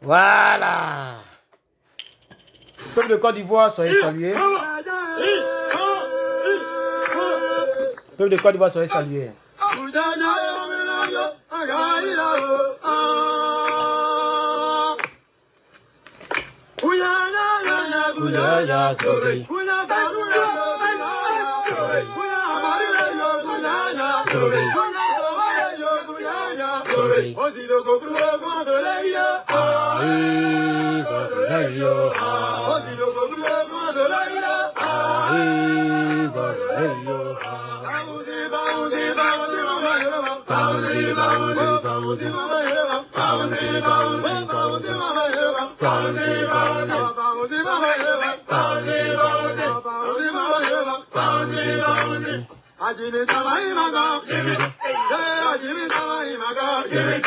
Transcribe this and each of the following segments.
Voilà. Peuple de Côte d'Ivoire, soyez salués. Peuple de Côte d'Ivoire, soyez salués.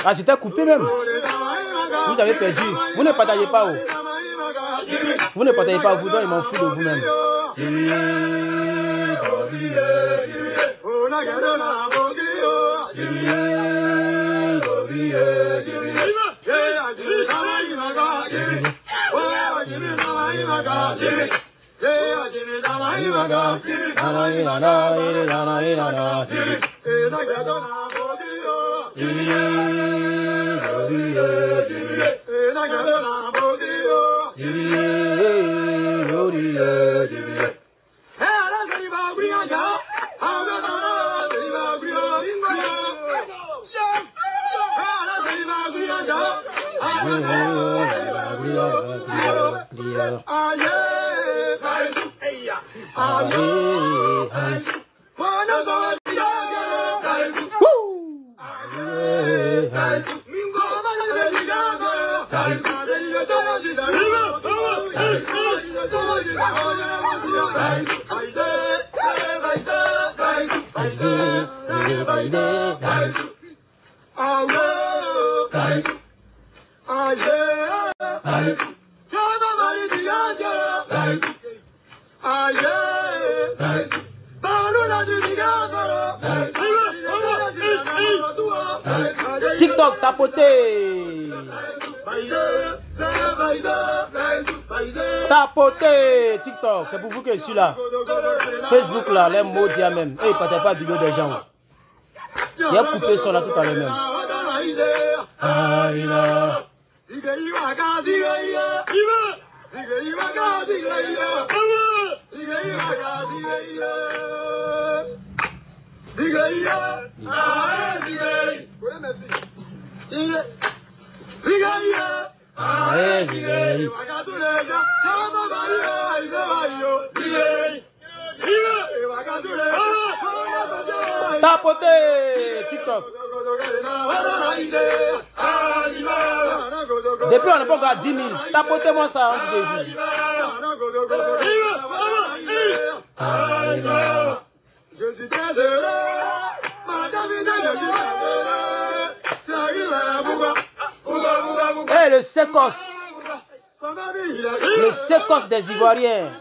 Ah, c'était coupé même. Vous avez perdu. Vous ne partagez pas. Oh. Vous ne partagez pas. Vous, donc, il m'en fout de vous-même. TikTok, tapotez. Tapotez. TikTok, c'est pour vous que je suis là. Facebook là, les mots disent même. Et partagez pas vidéo des gens. Il a coupé son là tout à l'heure même. Tapotez TikTok. Depuis on n'est pas encore à 10 000. Tapotez-moi ça, hein, du désir. Je suis très heureux. Eh, le sécos. Le sécos des Ivoiriens.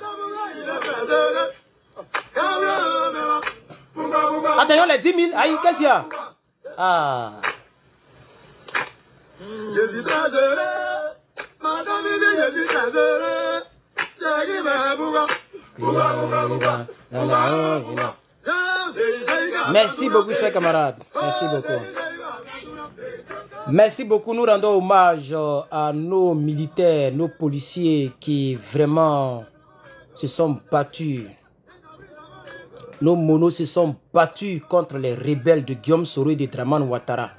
Attention, les 10 000. Aïe, qu'est-ce qu'il y a? Ah. Je suis très heureux. Madame, je suis très heureux. Merci beaucoup, chers camarades. Merci beaucoup. Merci beaucoup. Nous rendons hommage à nos militaires, nos policiers qui vraiment se sont battus. Nos monos se sont battus contre les rebelles de Guillaume Soro et de Dramane Ouattara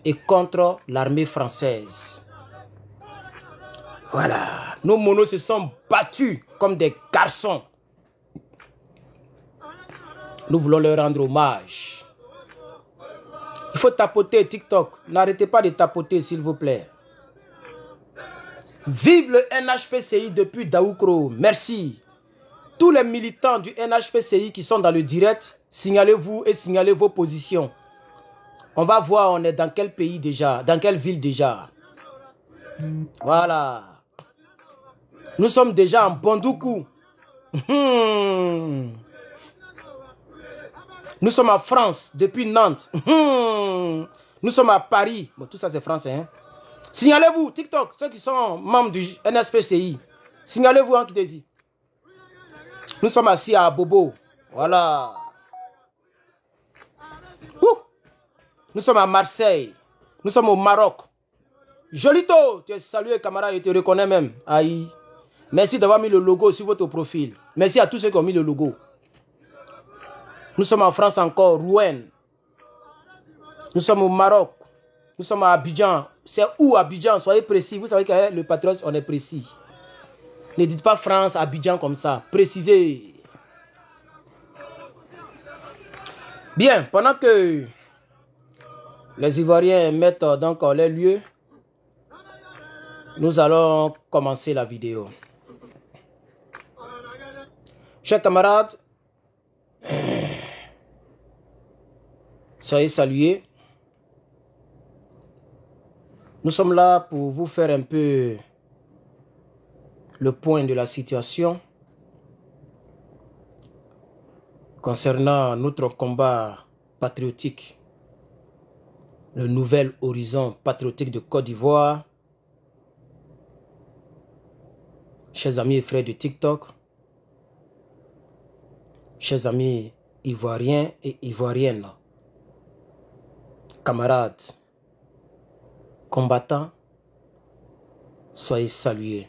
et contre l'armée française. Voilà. Nos monos se sont battus comme des garçons. Nous voulons leur rendre hommage. Il faut tapoter TikTok. N'arrêtez pas de tapoter, s'il vous plaît. Vive le NHPCI depuis Daoukro. Merci. Tous les militants du NHPCI qui sont dans le direct, signalez-vous et signalez vos positions. On va voir on est dans quel pays déjà, dans quelle ville déjà. Voilà. Nous sommes déjà en Bondoukou. Nous sommes en France, depuis Nantes. Nous sommes à Paris. Bon, tout ça, c'est français. Hein? Signalez-vous, TikTok, ceux qui sont membres du NSPCI. Signalez-vous, hein, qui désire. Nous sommes assis à Bobo. Voilà. Nous sommes à Marseille. Nous sommes au Maroc. Jolito, tu es salué, camarade, je te reconnais même. Aïe. Merci d'avoir mis le logo sur votre profil. Merci à tous ceux qui ont mis le logo. Nous sommes en France encore, Rouen. Nous sommes au Maroc. Nous sommes à Abidjan. C'est où Abidjan? Soyez précis. Vous savez que le patriote, on est précis. Ne dites pas France, Abidjan comme ça. Précisez. Bien, pendant que les Ivoiriens mettent donc les lieux, nous allons commencer la vidéo. Chers camarades, soyez salués. Nous sommes là pour vous faire un peu le point de la situation concernant notre combat patriotique, le nouvel horizon patriotique de Côte d'Ivoire. Chers amis et frères de TikTok, chers amis ivoiriens et ivoiriennes, camarades, combattants, soyez salués.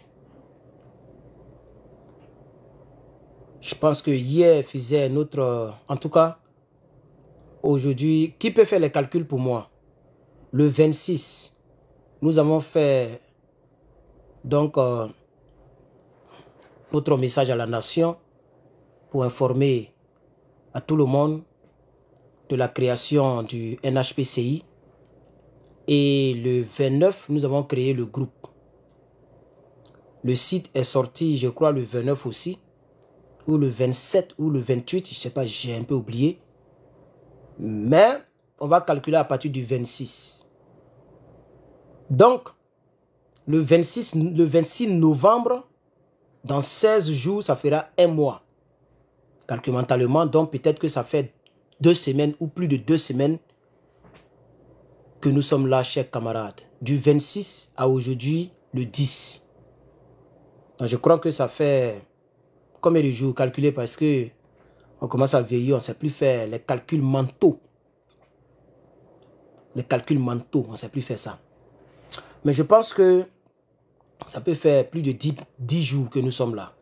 Je pense que hier faisait notre... En tout cas, aujourd'hui, qui peut faire les calculs pour moi? Le 26, nous avons fait donc notre message à la nation pour informer à tout le monde de la création du NHPCI. Et le 29, nous avons créé le groupe. Le site est sorti, je crois, le 29 aussi, ou le 27 ou le 28, je ne sais pas, j'ai un peu oublié. Mais on va calculer à partir du 26. Donc, le 26 novembre, dans 16 jours, ça fera un mois. Calcule mentalement, donc peut-être que ça fait 2 semaines ou plus de 2 semaines que nous sommes là, chers camarades. Du 26 à aujourd'hui, le 10. Donc, je crois que ça fait combien de jours calculer parce que on commence à vieillir, on ne sait plus faire les calculs mentaux. Les calculs mentaux, on ne sait plus faire ça. Mais je pense que ça peut faire plus de 10 jours que nous sommes là.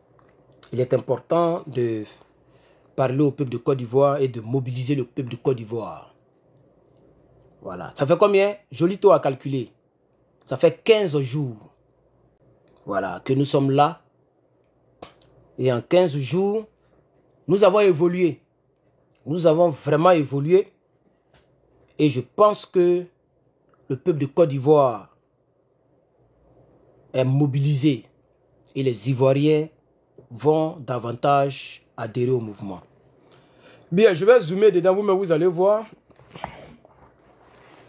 Il est important de parler au peuple de Côte d'Ivoire et de mobiliser le peuple de Côte d'Ivoire. Voilà. Ça fait combien? Joli taux à calculer. Ça fait 15 jours. Voilà, que nous sommes là. Et en 15 jours, nous avons évolué. Nous avons vraiment évolué. Et je pense que le peuple de Côte d'Ivoire est mobilisé. Et les Ivoiriens vont davantage adhérer au mouvement. Bien, je vais zoomer dedans vous, mais vous allez voir.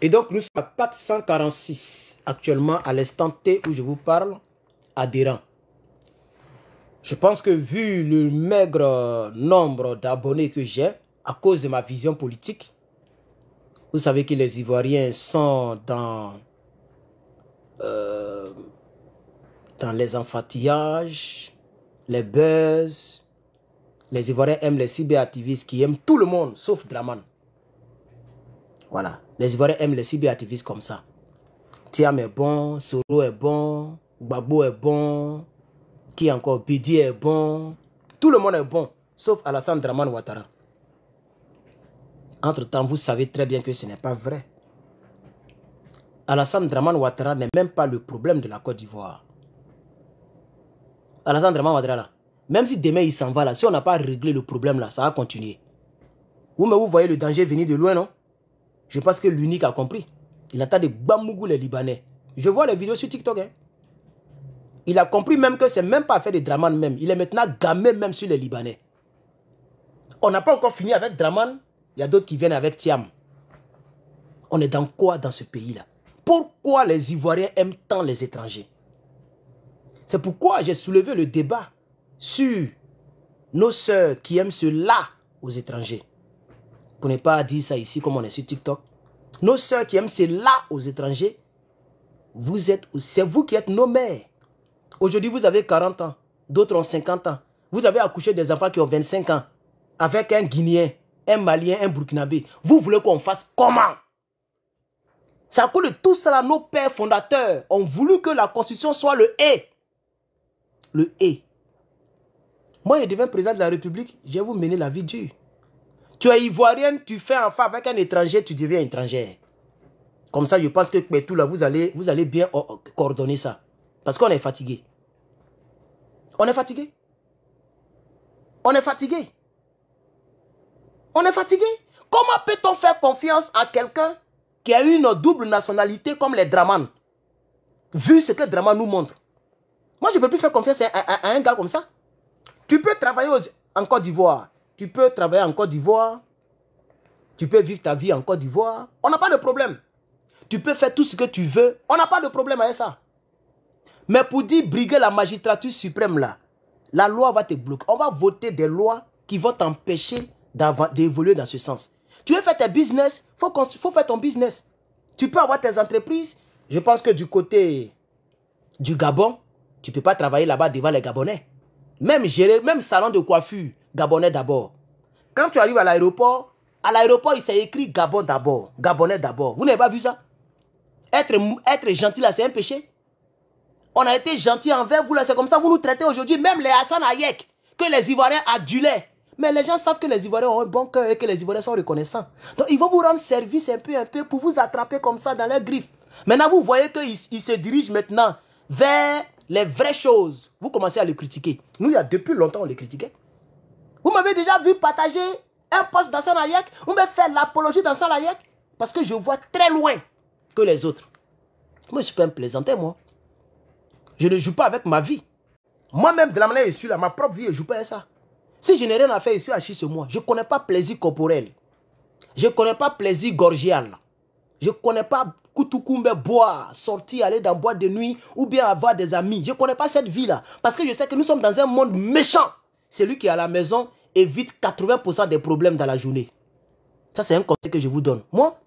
Et donc, nous sommes à 446 actuellement à l'instant T où je vous parle, adhérents. Je pense que vu le maigre nombre d'abonnés que j'ai, à cause de ma vision politique, vous savez que les Ivoiriens sont dans les enfantillages, les buzz. Les Ivoiriens aiment les cyberactivistes qui aiment tout le monde, sauf Draman. Voilà. Les Ivoiriens aiment les cyberactivistes comme ça. Thiam est bon, Soro est bon, Gbagbo est bon, qui encore, Bidi est bon. Tout le monde est bon, sauf Alassane Dramane Ouattara. Entre-temps, vous savez très bien que ce n'est pas vrai. Alassane Dramane Ouattara n'est même pas le problème de la Côte d'Ivoire. Alassane Dramane Ouattara, là, même si demain il s'en va là, si on n'a pas réglé le problème là, ça va continuer. Vous voyez le danger venir de loin, non? Je pense que l'unique a compris. Il attend de Bamougou les Libanais. Je vois les vidéos sur TikTok. Hein. Il a compris même que c'est même pas affaire de Draman même. Il est maintenant gamé même sur les Libanais. On n'a pas encore fini avec Draman. Il y a d'autres qui viennent avec Thiam. On est dans quoi dans ce pays-là? Pourquoi les Ivoiriens aiment tant les étrangers? C'est pourquoi j'ai soulevé le débat sur nos sœurs qui aiment cela aux étrangers. Pour ne pas dire ça ici comme on est sur TikTok. Nos sœurs qui aiment cela aux étrangers, c'est vous qui êtes nos mères. Aujourd'hui, vous avez 40 ans, d'autres ont 50 ans. Vous avez accouché des enfants qui ont 25 ans, avec un Guinéen, un Malien, un Burkinabé. Vous voulez qu'on fasse comment? C'est à cause de tout cela, nos pères fondateurs ont voulu que la constitution soit le « et ». Le « et ». Moi, je deviens président de la République, je vais vous mener la vie dure. Tu es ivoirienne, tu fais enfant avec un étranger, tu deviens étrangère. Comme ça, je pense que tout là, vous allez bien coordonner ça. Parce qu'on est fatigué. On est fatigué. On est fatigué. On est fatigué. Comment peut-on faire confiance à quelqu'un qui a une double nationalité comme les Draman? Vu ce que Draman nous montre. Moi, je ne peux plus faire confiance à un gars comme ça. Tu peux travailler en Côte d'Ivoire. Tu peux travailler en Côte d'Ivoire. Tu peux vivre ta vie en Côte d'Ivoire. On n'a pas de problème. Tu peux faire tout ce que tu veux. On n'a pas de problème avec ça. Mais pour dire briguer la magistrature suprême là, la loi va te bloquer. On va voter des lois qui vont t'empêcher d'évoluer dans ce sens. Tu veux faire tes business, il faut faire ton business. Tu peux avoir tes entreprises. Je pense que du côté du Gabon, tu ne peux pas travailler là-bas devant les Gabonais. Même salon de coiffure, Gabonais d'abord. Quand tu arrives à l'aéroport, il s'est écrit Gabon d'abord, Gabonais d'abord. Vous n'avez pas vu ça? Être gentil là, c'est un péché. On a été gentil envers vous là, c'est comme ça que vous nous traitez aujourd'hui. Même les Hassan Hayek, que les Ivoiriens adulaient. Mais les gens savent que les Ivoiriens ont un bon cœur et que les Ivoiriens sont reconnaissants. Donc ils vont vous rendre service un peu pour vous attraper comme ça dans leurs griffes. Maintenant vous voyez qu'ils se dirigent maintenant vers les vraies choses. Vous commencez à les critiquer. Nous, il y a depuis longtemps, on les critiquait. Vous m'avez déjà vu partager un poste d'Hassan Hayek. Vous m'avez fait l'apologie d'Hassan Hayek. Parce que je vois très loin que les autres. Moi, je peux me plaisanter, moi. Je ne joue pas avec ma vie. Moi-même, de la manière issue, là, ma propre vie, je ne joue pas avec ça. Si je n'ai rien à faire ici, assis sur moi, je ne connais pas plaisir corporel. Je ne connais pas plaisir gorgial. Je ne connais pas Koutoukoumbe, boire, sortir, aller dans boîte de nuit ou bien avoir des amis. Je ne connais pas cette vie-là. Parce que je sais que nous sommes dans un monde méchant. Celui qui est à la maison évite 80% des problèmes dans la journée. Ça, c'est un conseil que je vous donne. Moi,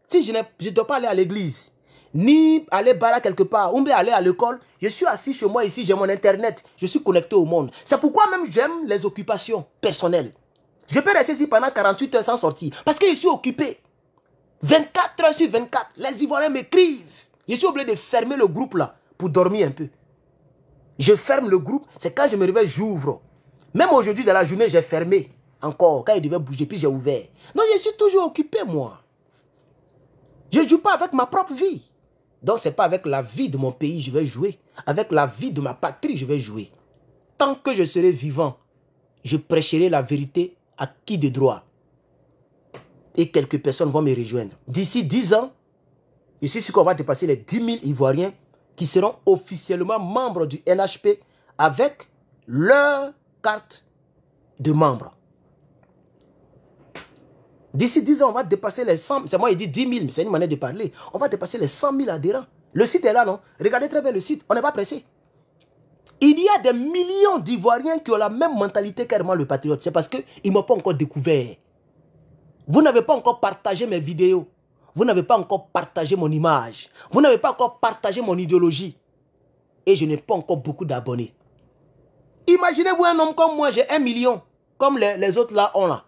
si je ne dois pas aller à l'église, ni aller barrer quelque part, ou bien aller à l'école, je suis assis chez moi ici, j'ai mon internet, je suis connecté au monde. C'est pourquoi même j'aime les occupations personnelles. Je peux rester ici pendant 48 heures sans sortir, parce que je suis occupé. 24 heures sur 24, les Ivoiriens m'écrivent. Je suis obligé de fermer le groupe là, pour dormir un peu. Je ferme le groupe, c'est quand je me réveille, j'ouvre. Même aujourd'hui, dans la journée, j'ai fermé encore, quand il devait bouger, puis j'ai ouvert. Non, je suis toujours occupé, moi. Je ne joue pas avec ma propre vie. Donc, ce n'est pas avec la vie de mon pays que je vais jouer. Avec la vie de ma patrie, je vais jouer. Tant que je serai vivant, je prêcherai la vérité à qui de droit. Et quelques personnes vont me rejoindre. D'ici 10 ans, ici, qu'on va dépasser les 10 000 Ivoiriens qui seront officiellement membres du NHP avec leur carte de membre. D'ici 10 ans, on va dépasser les 100 000. C'est moi, il dit 10 000, c'est une manière de parler. On va dépasser les 100 000 adhérents. Le site est là, non? Regardez très bien le site. On n'est pas pressé. Il y a des millions d'Ivoiriens qui ont la même mentalité qu'Herman le Patriote. C'est parce qu'ils ne m'ont pas encore découvert. Vous n'avez pas encore partagé mes vidéos. Vous n'avez pas encore partagé mon image. Vous n'avez pas encore partagé mon idéologie. Et je n'ai pas encore beaucoup d'abonnés. Imaginez-vous un homme comme moi, j'ai 1 million. Comme les autres là ont là.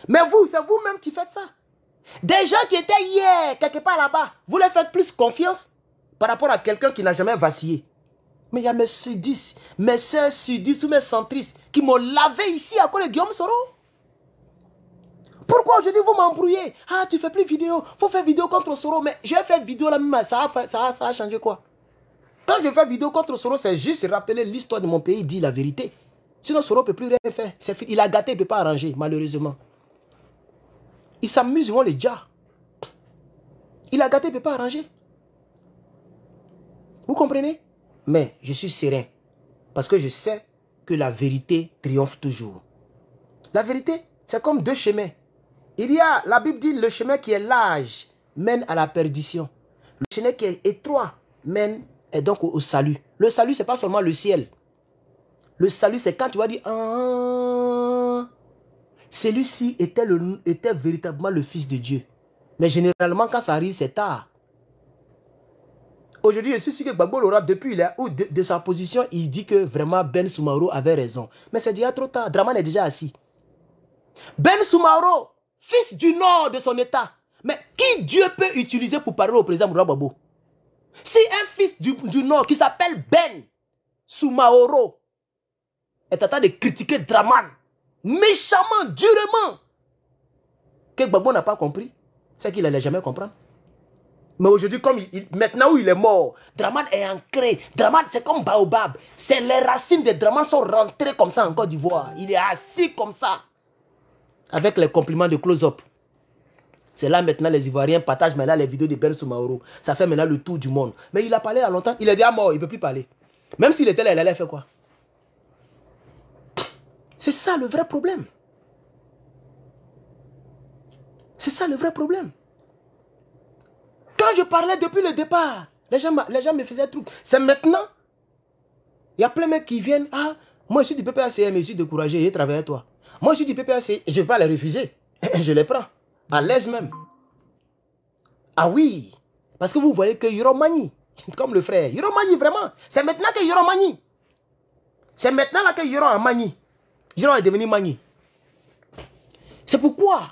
Mais vous, c'est vous-même qui faites ça. Des gens qui étaient hier, quelque part là-bas, vous les faites plus confiance par rapport à quelqu'un qui n'a jamais vacillé. Mais il y a mes sudistes, mes soeurs sudistes ou mes centristes qui m'ont lavé ici à cause de Guillaume Soro. Pourquoi aujourd'hui vous m'embrouillez? Ah, tu fais plus vidéo, faut faire vidéo contre Soro. Mais je vais faire vidéo là même, ça a changé quoi? Quand je fais vidéo contre Soro, c'est juste rappeler l'histoire de mon pays, dire la vérité. Sinon Soro ne peut plus rien faire. Il a gâté, il ne peut pas arranger, malheureusement. Il s'amuse, ils vont les déjà. Il a gâté, il ne peut pas arranger. Vous comprenez? Mais je suis serein. Parce que je sais que la vérité triomphe toujours. La vérité, c'est comme deux chemins. Il y a, la Bible dit, le chemin qui est large mène à la perdition. Le chemin qui est étroit mène donc au salut. Le salut, ce n'est pas seulement le ciel. Le salut, c'est quand tu vas dire, ah, celui-ci était véritablement le Fils de Dieu. Mais généralement, quand ça arrive, c'est tard. Aujourd'hui, je suis sûr que Gbagbo Lora, depuis de sa position, il dit que vraiment Ben Soumaro avait raison. Mais c'est déjà trop tard. Draman est déjà assis. Ben Soumaro, fils du nord de son état. Mais qui Dieu peut utiliser pour parler au président Moura Gbagbo? Si un fils du nord qui s'appelle Ben Soumaro est en train de critiquer Draman, méchamment, durement, que Gbagbo n'a pas compris, c'est qu'il n'allait jamais comprendre. Mais aujourd'hui, comme maintenant où il est mort, Draman est ancré. Draman, c'est comme Baobab. C'est les racines de Draman sont rentrées comme ça en Côte d'Ivoire. Il est assis comme ça. Avec les compliments de close-up. C'est là maintenant les Ivoiriens partagent maintenant les vidéos de Ben Soumaro. Ça fait maintenant le tour du monde. Mais il a parlé à longtemps. Il est déjà mort, il ne peut plus parler. Même s'il était là, il allait faire quoi? C'est ça le vrai problème. C'est ça le vrai problème. Quand je parlais depuis le départ, les gens me faisaient truc. C'est maintenant. Il y a plein de mecs qui viennent. Ah, moi je suis du PPAC, mais je suis découragé, j'ai travaillé avec toi. Moi je suis du PPAC, je ne vais pas les refuser. Je les prends. À l'aise même. Ah oui. Parce que vous voyez que Yoromani, comme le frère, Yoromani vraiment. C'est maintenant que Yoromani. C'est maintenant là que Yorom a mani. Yorom est devenu mani. C'est pourquoi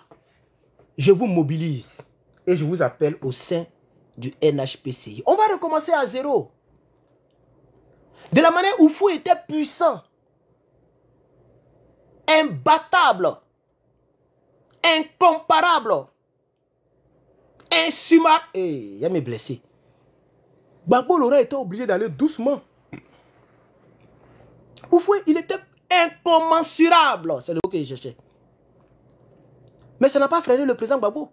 je vous mobilise. Et je vous appelle au sein du NHPCI. On va recommencer à zéro. De la manière où Fou était puissant, imbattable, incomparable, insumable. Il y a mes blessés. Gbagbo Lora était obligé d'aller doucement. Oufoué, il était incommensurable. C'est le mot que je cherchais. Mais ça n'a pas freiné le président Gbagbo.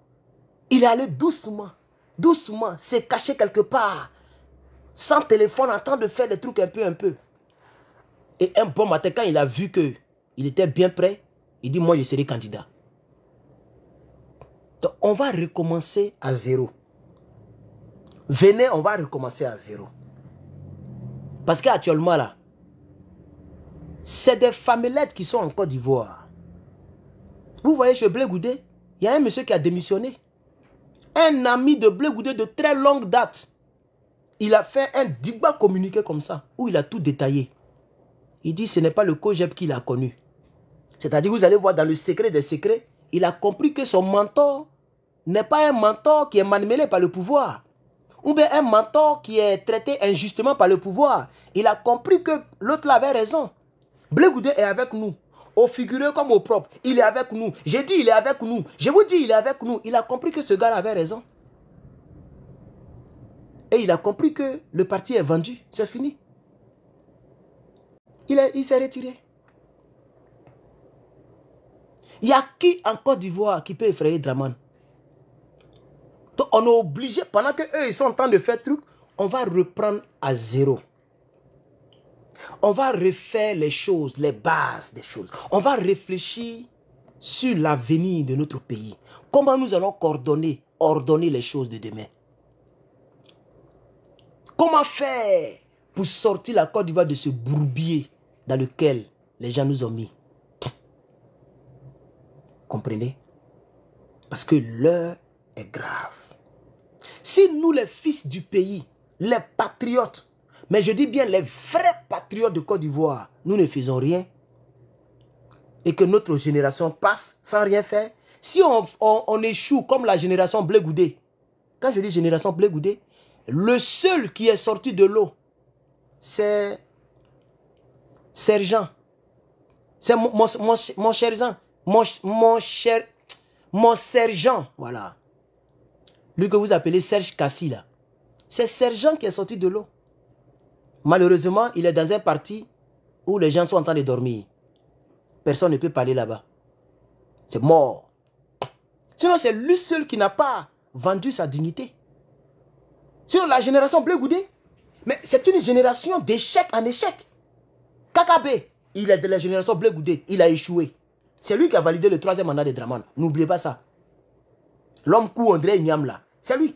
Il est allé doucement. Doucement, s'est caché quelque part, sans téléphone, en train de faire des trucs un peu. Et un bon matin, quand il a vu qu'il était bien prêt, il dit, moi je serai candidat. Donc, on va recommencer à zéro. Venez, on va recommencer à zéro. Parce qu'actuellement, là, c'est des famillettes qui sont en Côte d'Ivoire. Vous voyez, chez Blé Goudé, il y a un monsieur qui a démissionné. Un ami de Blé Goudé de très longue date. Il a fait un débat communiqué comme ça, où il a tout détaillé. Il dit, ce n'est pas le COGEP qu'il a connu. C'est-à-dire, vous allez voir dans le secret des secrets, il a compris que son mentor n'est pas un mentor qui est manipulé par le pouvoir. Ou bien un mentor qui est traité injustement par le pouvoir. Il a compris que l'autre avait raison. Blé Goudé est avec nous. Au figuré comme au propre. Il est avec nous. J'ai dit il est avec nous. Je vous dis il est avec nous. Il a compris que ce gars avait raison. Et il a compris que le parti est vendu. C'est fini. Il s'est retiré. Il y a qui en Côte d'Ivoire qui peut effrayer Dramane? Donc on est obligé, pendant qu'eux ils sont en train de faire truc, on va reprendre à zéro. On va refaire les choses, les bases des choses. On va réfléchir sur l'avenir de notre pays. Comment nous allons ordonner les choses de demain. Comment faire pour sortir la Côte d'Ivoire de ce bourbier dans lequel les gens nous ont mis. Comprenez? Parce que l'heure est grave. Si nous, les fils du pays, les patriotes, mais je dis bien les vrais patriotes de Côte d'Ivoire, nous ne faisons rien, et que notre génération passe sans rien faire, si on échoue comme la génération Blé Goudé, quand je dis génération Blé Goudé, le seul qui est sorti de l'eau, c'est Sergent. C'est mon cher Jean. Mon sergent, voilà. Lui que vous appelez Serge Kassi, là. C'est Sergent qui est sorti de l'eau. Malheureusement, il est dans un parti où les gens sont en train de dormir. Personne ne peut parler là-bas. C'est mort. Sinon, c'est lui seul qui n'a pas vendu sa dignité. Sinon, la génération Blé Goudé, mais c'est une génération d'échec en échec. Kakabé, il est de la génération Blé Goudé, il a échoué. C'est lui qui a validé le 3e mandat de Dramane. N'oubliez pas ça. L'homme Kou André Niam là, c'est lui.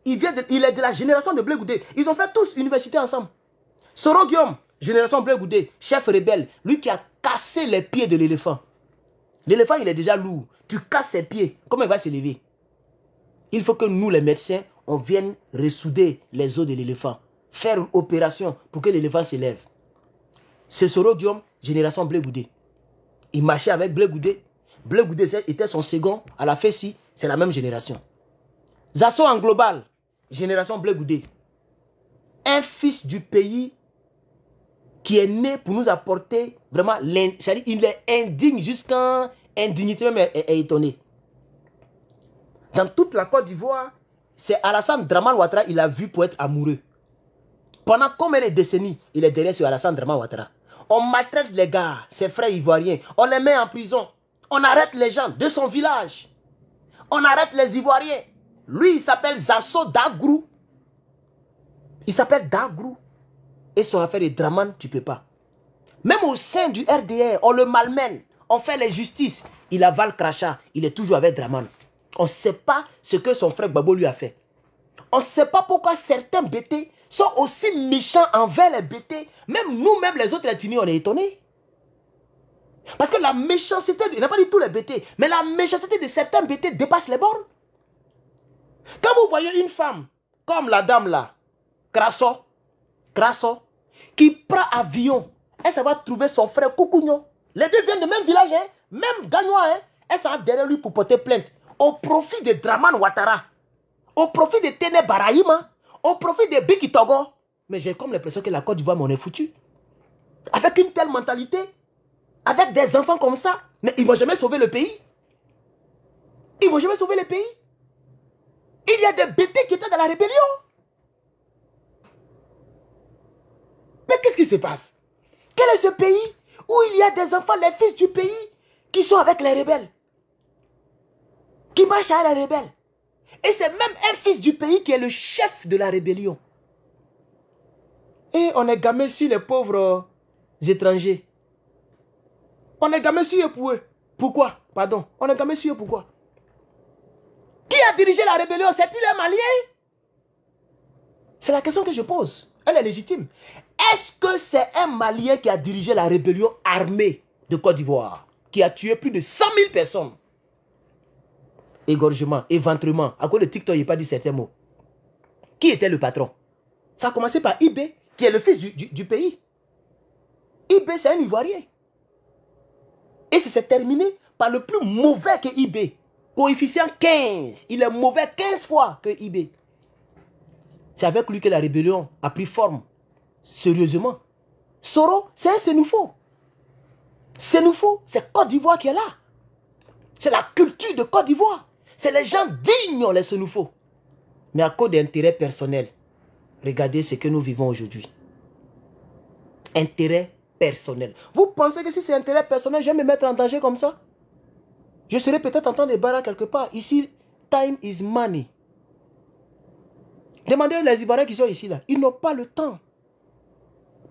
Il est de la génération de Blé Goudé. Ils ont fait tous université ensemble. Soro Guillaume, génération Blé Goudé, chef rebelle, lui qui a cassé les pieds de l'éléphant. L'éléphant, il est déjà lourd. Tu casses ses pieds, comment il va s'élever? Il faut que nous, les médecins, on vienne ressouder les os de l'éléphant. Faire une opération pour que l'éléphant s'élève. C'est Soro Guillaume, génération Blé Goudé. Il marchait avec Blé Goudé. Blé Goudé était son second. À la Fessi, c'est la même génération. Zasso en global, génération Blé Goudé. Un fils du pays qui est né pour nous apporter vraiment... C'est-à-dire il est indigne jusqu'à indignité même est étonné. Dans toute la Côte d'Ivoire, c'est Alassane Dramane Ouattara, il a vu pour être amoureux. Pendant combien de décennies, il est derrière sur Alassane Dramane Ouattara. On maltraite les gars, ses frères ivoiriens. On les met en prison. On arrête les gens de son village. On arrête les Ivoiriens. Lui, il s'appelle Zasso Dagrou. Il s'appelle Dagrou. Et son affaire de Dramane, tu ne peux pas. Même au sein du RDR, on le malmène. On fait les justices. Il avale crachat. Il est toujours avec Dramane. On ne sait pas ce que son frère Babo lui a fait. On ne sait pas pourquoi certains BT sont aussi méchants envers les BT. Même nous-mêmes, les autres ethnies, on est étonnés. Parce que la méchanceté, il n'a pas dit tous les BT, mais la méchanceté de certains BT dépasse les bornes. Quand vous voyez une femme, comme la dame là, Krasso, qui prend avion, elle ça va trouver son frère Koukounyo. Les deux viennent du même village, hein, même Gagnois, hein. Elle ça va derrière lui pour porter plainte. Au profit de Dramane Ouattara, au profit de Téné Barahima, au profit de Biki Togo. Mais j'ai comme l'impression que la Côte d'Ivoire m'en est foutu. Avec une telle mentalité, avec des enfants comme ça, mais ils ne vont jamais sauver le pays. Ils ne vont jamais sauver le pays. Il y a des BT qui étaient dans la rébellion. Mais qu'est-ce qui se passe? Quel est ce pays où il y a des enfants, les fils du pays, qui sont avec les rebelles? Qui marchent avec les rebelles? Et c'est même un fils du pays qui est le chef de la rébellion. Et on est gamé sur les pauvres étrangers. On est gamé sur eux pour eux. Pourquoi? Pardon. On est gamé sur eux pourquoi? a dirigé la rébellion? C'est-il un Malien? C'est la question que je pose. Elle est légitime. Est-ce que c'est un Malien qui a dirigé la rébellion armée de Côte d'Ivoire, qui a tué plus de 100 000 personnes? Égorgement, éventrement. À cause de TikTok, il n'a pas dit certains mots. Qui était le patron? Ça a commencé par Ibé, qui est le fils du pays. Ibé, c'est un Ivoirien. Et ça s'est terminé par le plus mauvais que Ibé. Coefficient 15. Il est mauvais 15 fois que Ibé. C'est avec lui que la rébellion a pris forme. Sérieusement. Soro, c'est un Sénoufo. Sénoufo, c'est Côte d'Ivoire qui est là. C'est la culture de Côte d'Ivoire. C'est les gens dignes, les Sénoufos. Mais à cause d'intérêts personnels, regardez ce que nous vivons aujourd'hui. Intérêt personnel. Vous pensez que si c'est intérêt personnel, je vais me mettre en danger comme ça? Je serai peut-être en train de barrer quelque part. Ici, time is money. Demandez les Ivoiriens qui sont ici, là. Ils n'ont pas le temps.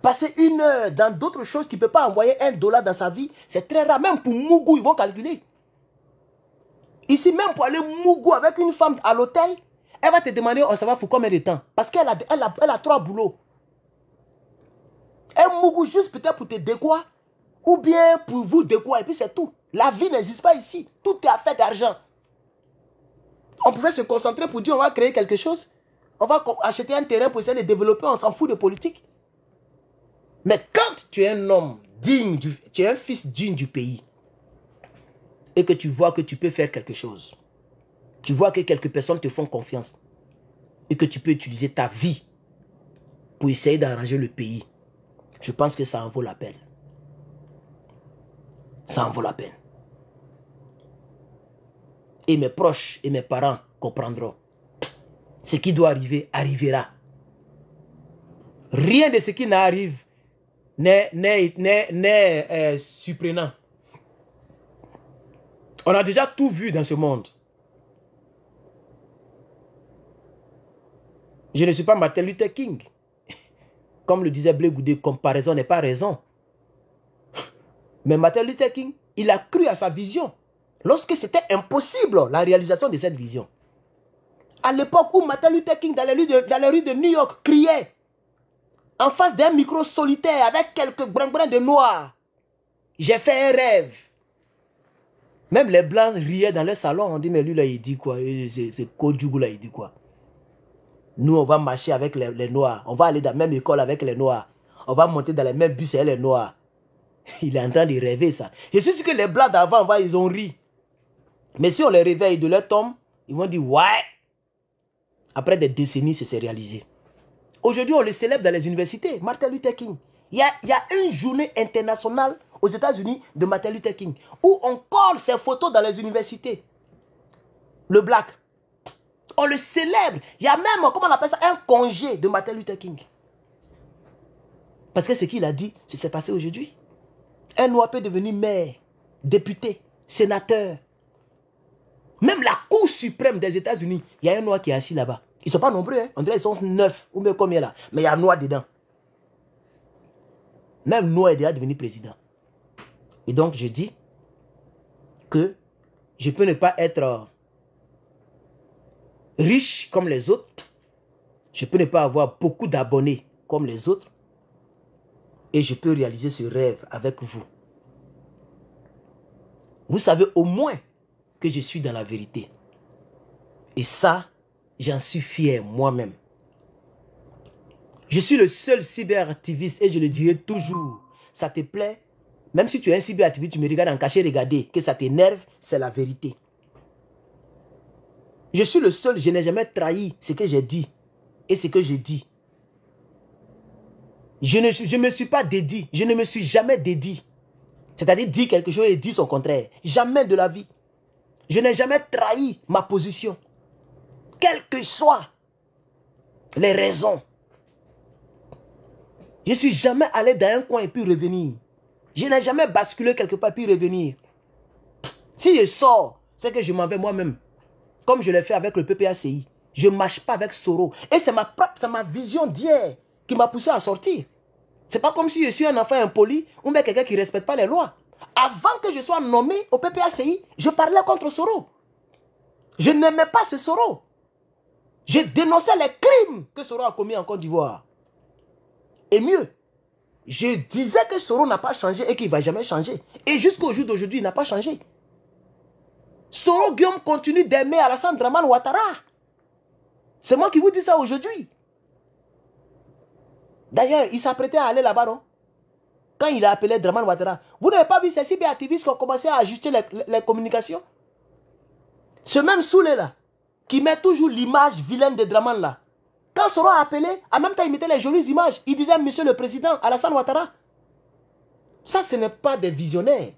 Passer 1 heure dans d'autres choses qui ne peuvent pas envoyer $1 dans sa vie, c'est très rare. Même pour Mougou, ils vont calculer. Ici, même pour aller Mougou avec une femme à l'hôtel, elle va te demander, oh, ça va pour combien de temps? Parce qu'elle a 3 boulots. Un Mougou juste peut-être pour te découvrir, ou bien pour vous découvrir, et puis c'est tout. La vie n'existe pas ici. Tout est affaire d'argent. On pouvait se concentrer pour dire, on va créer quelque chose. On va acheter un terrain pour essayer de développer, on s'en fout de politique. Mais quand tu es un homme digne, tu es un fils digne du pays, et que tu vois que tu peux faire quelque chose, tu vois que quelques personnes te font confiance, et que tu peux utiliser ta vie pour essayer d'arranger le pays, je pense que ça en vaut la peine. Ça en vaut la peine. Et mes proches et mes parents comprendront. Ce qui doit arriver, arrivera. Rien de ce qui n'arrive n'est surprenant. On a déjà tout vu dans ce monde. Je ne suis pas Martin Luther King. Comme le disait Blé Goudé, comparaison n'est pas raison. Mais Martin Luther King, il a cru à sa vision. Lorsque c'était impossible, la réalisation de cette vision. À l'époque où Martin Luther King, dans les rues de New York, criait, en face d'un micro solitaire, avec quelques brins de noir, j'ai fait un rêve. Même les blancs riaient dans le salon, on dit, mais lui là, il dit quoi? C'est Kodjougou là, il dit quoi? Nous, on va marcher avec les noirs. On va aller dans la même école avec les noirs. On va monter dans les mêmes bus avec les noirs. Il est en train de rêver ça. Je suis sûr que les blancs d'avant, ils ont ri. Mais si on les réveille de leur tombe, ils vont dire, ouais. Après des décennies, c'est réalisé. Aujourd'hui, on le célèbre dans les universités. Martin Luther King. Il y a une journée internationale aux États-Unis de Martin Luther King où on colle ses photos dans les universités. Le black. On le célèbre. Il y a même, comment on appelle ça, un congé de Martin Luther King. Parce que ce qu'il a dit, c'est passé aujourd'hui. Un noir peut devenir maire, député, sénateur. Même la Cour suprême des États-Unis, il y a un noir qui est assis là-bas. Ils ne sont pas nombreux, hein? On dirait qu'ils sont 9 ou même combien là. Mais il y a un noir dedans. Même noir est déjà devenu président. Et donc je dis que je peux ne pas être riche comme les autres. Je peux ne pas avoir beaucoup d'abonnés comme les autres. Et je peux réaliser ce rêve avec vous. Vous savez au moins que je suis dans la vérité. Et ça, j'en suis fier moi-même. Je suis le seul cyberactiviste et je le dirai toujours. Ça te plaît? Même si tu es un cyberactiviste, tu me regardes en cachet, regarder, que ça t'énerve, c'est la vérité. Je suis le seul, je n'ai jamais trahi ce que j'ai dit et ce que je dis. Je ne me suis pas dédié, je ne me suis jamais dédié. C'est-à-dire dire quelque chose et dire son contraire. Jamais de la vie. Je n'ai jamais trahi ma position. Quelles que soient les raisons. Je ne suis jamais allé dans un coin et puis revenir. Je n'ai jamais basculé quelque part et puis revenir. Si je sors, c'est que je m'en vais moi-même. Comme je l'ai fait avec le PPACI. Je ne marche pas avec Soro. Et c'est ma vision d'hier qui m'a poussé à sortir. C'est pas comme si je suis un enfant impoli ou même quelqu'un qui ne respecte pas les lois. Avant que je sois nommé au PPACI, je parlais contre Soro. Je n'aimais pas ce Soro. Je dénonçais les crimes que Soro a commis en Côte d'Ivoire. Et mieux, je disais que Soro n'a pas changé et qu'il ne va jamais changer. Et jusqu'au jour d'aujourd'hui, il n'a pas changé. Soro Guillaume continue d'aimer Alassane Dramane Ouattara. C'est moi qui vous dis ça aujourd'hui. D'ailleurs, il s'apprêtait à aller là-bas, non? Quand il a appelé Dramane Ouattara. Vous n'avez pas vu ces cyberactivistes qui ont commencé à ajuster les communications? Ce même Soulé là, qui met toujours l'image vilaine de Dramane là. Quand Soro a appelé, en même temps il mettait les jolies images. Il disait monsieur le président Alassane Ouattara. Ça ce n'est pas des visionnaires.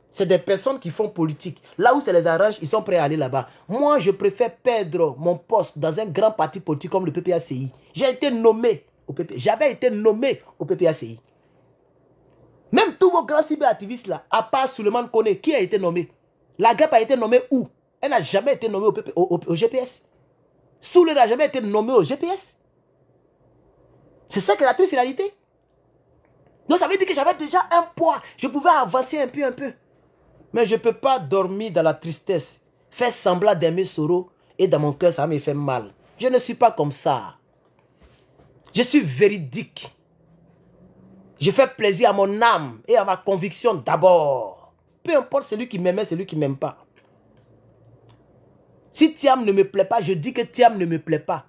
C'est des personnes qui font politique. Là où ça les arrange, ils sont prêts à aller là-bas. Moi je préfère perdre mon poste dans un grand parti politique comme le PPACI. J'ai été nommé au PPACI. J'avais été nommé au PPACI. Même tous vos grands cyberactivistes là, à part Souleymane Koné, qui a été nommé? La GEP a été nommée où? Elle n'a jamais été nommée au GPS. Soulé n'a jamais été nommé au GPS. C'est ça qui est la triste réalité. Donc ça veut dire que j'avais déjà un poids. Je pouvais avancer un peu. Mais je ne peux pas dormir dans la tristesse. Faire semblant d'aimer Soro. Et dans mon cœur, ça me fait mal. Je ne suis pas comme ça. Je suis véridique. Je fais plaisir à mon âme et à ma conviction d'abord. Peu importe celui qui m'aimait, celui qui ne m'aime pas. Si Thiam ne me plaît pas, je dis que Thiam ne me plaît pas.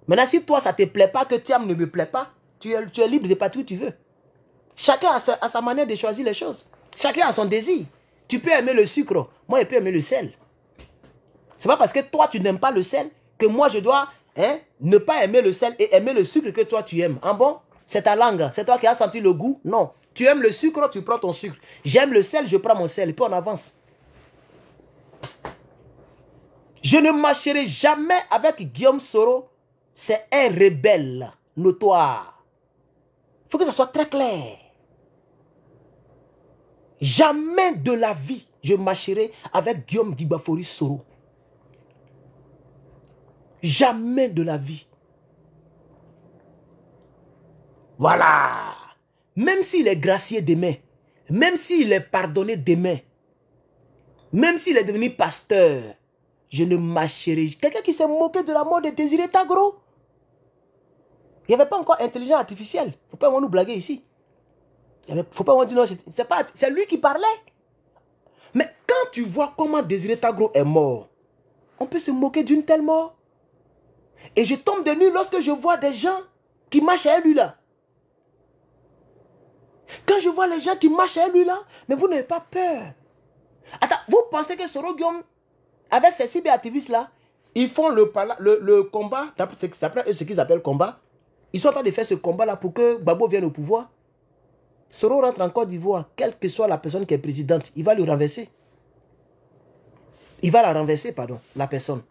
Maintenant, si toi, ça ne te plaît pas, que Thiam ne me plaît pas, tu es libre de partir où tu veux. Chacun a sa manière de choisir les choses. Chacun a son désir. Tu peux aimer le sucre, moi, je peux aimer le sel. C'est pas parce que toi, tu n'aimes pas le sel que moi, je dois ne pas aimer le sel et aimer le sucre que toi, tu aimes. En bon, c'est ta langue. C'est toi qui as senti le goût. Non. Tu aimes le sucre, tu prends ton sucre. J'aime le sel, je prends mon sel. Et puis on avance. Je ne marcherai jamais avec Guillaume Soro. C'est un rebelle notoire. Il faut que ça soit très clair. Jamais de la vie, je marcherai avec Guillaume Dibafori Soro. Jamais de la vie. Voilà. Même s'il est gracié demain, même s'il est pardonné demain, même s'il est devenu pasteur, je ne marcherai. Quelqu'un qui s'est moqué de la mort de Désiré Tagro. Il n'y avait pas encore intelligence artificielle. Il ne faut pas nous blaguer ici. Il ne faut pas dire non, c'est lui qui parlait. Mais quand tu vois comment Désiré Tagro est mort, on peut se moquer d'une telle mort. Et je tombe de nuit lorsque je vois des gens qui marchent à lui là. Quand je vois les gens qui marchent à lui là, mais vous n'avez pas peur. Attends, vous pensez que Soro Guillaume, avec ces cyberactivistes là, ils font le combat, d'après ce qu'ils appellent combat, ils sont en train de faire ce combat là pour que Gbagbo vienne au pouvoir. Soro rentre en Côte d'Ivoire, quelle que soit la personne qui est présidente, il va le renverser. Il va la renverser, pardon, la personne.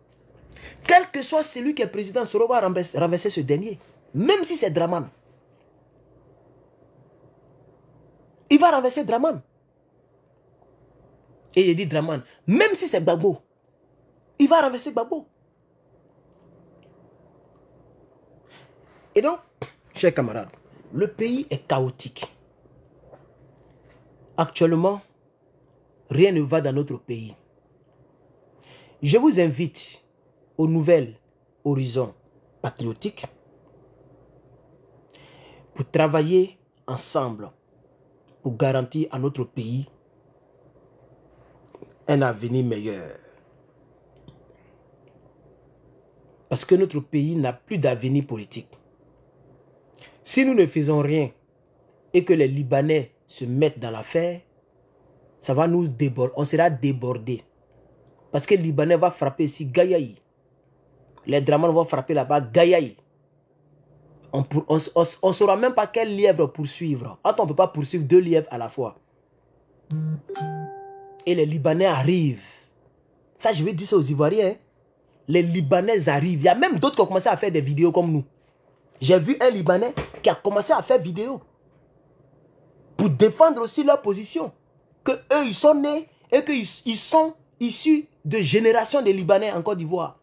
Quel que soit celui qui est président, Soro va renverser ce dernier. Même si c'est Dramane. Il va renverser Dramane. Et il dit Dramane, même si c'est Gbagbo, il va renverser Gbagbo. Et donc, chers camarades, le pays est chaotique. Actuellement, rien ne va dans notre pays. Je vous invite au nouvel horizon patriotique pour travailler ensemble pour garantir à notre pays un avenir meilleur. Parce que notre pays n'a plus d'avenir politique. Si nous ne faisons rien et que les Libanais se mettent dans l'affaire, ça va nous déborder. On sera débordés. Parce que les Libanais vont frapper ici Gaïaï. Les Dramane vont frapper là-bas Gaïaï. On ne saura même pas quel lièvre poursuivre. Attends, on ne peut pas poursuivre 2 lièvres à la fois. Et les Libanais arrivent. Ça, je vais dire ça aux Ivoiriens. Hein. Les Libanais arrivent. Il y a même d'autres qui ont commencé à faire des vidéos comme nous. J'ai vu un Libanais qui a commencé à faire vidéo pour défendre aussi leur position. Que eux, ils sont nés et qu'ils sont issus de générations de Libanais en Côte d'Ivoire.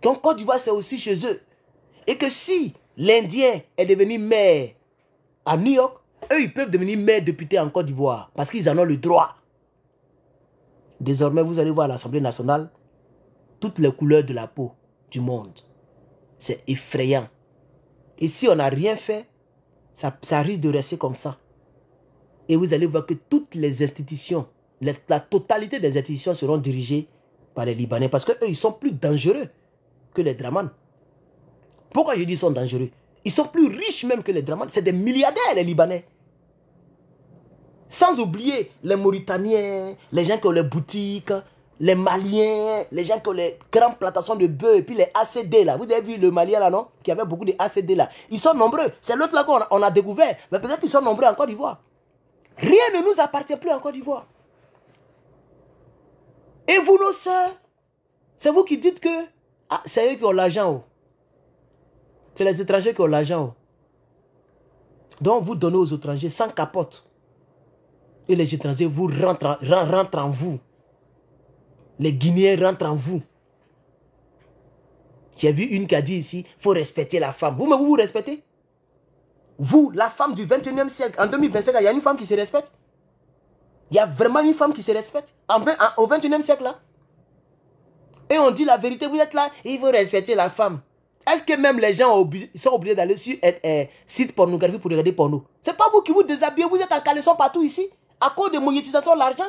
Donc Côte d'Ivoire, c'est aussi chez eux. Et que si l'Indien est devenu maire à New York, eux, ils peuvent devenir maire député en Côte d'Ivoire parce qu'ils en ont le droit. Désormais, vous allez voir à l'Assemblée nationale, toutes les couleurs de la peau du monde. C'est effrayant. Et si on n'a rien fait, ça risque de rester comme ça. Et vous allez voir que toutes les institutions, la totalité des institutions seront dirigées par les Libanais. Parce qu'eux, ils sont plus dangereux que les Drahmanes. Pourquoi je dis qu'ils sont dangereux? Ils sont plus riches même que les Drahmanes. C'est des milliardaires, les Libanais. Sans oublier les Mauritaniens, les gens qui ont les boutiques, les Maliens, les gens qui ont les grandes plantations de bœufs, et puis les ACD là. Vous avez vu le Malien là, non? Qui avait beaucoup de ACD là. Ils sont nombreux. C'est l'autre là qu'on a découvert. Mais peut-être qu'ils sont nombreux en Côte d'Ivoire. Rien ne nous appartient plus en Côte d'Ivoire. Et vous, nos sœurs, c'est vous qui dites que c'est eux qui ont l'argent. C'est les étrangers qui ont l'argent. Donc vous donnez aux étrangers sans capote. Et les étrangers vous rentrent en vous. Les Guinéens rentrent en vous. J'ai vu une qui a dit ici, il faut respecter la femme. Vous-même, vous respectez? Vous, la femme du 21e siècle, en 2025, il y a une femme qui se respecte? Il y a vraiment une femme qui se respecte au 21e siècle là? Et on dit la vérité, vous êtes là, il faut respecter la femme. Est-ce que même les gens sont obligés d'aller sur site pornographique pour regarder porno? C'est pas vous qui vous déshabillez, vous êtes en caleçon partout ici, à cause de monétisation de l'argent.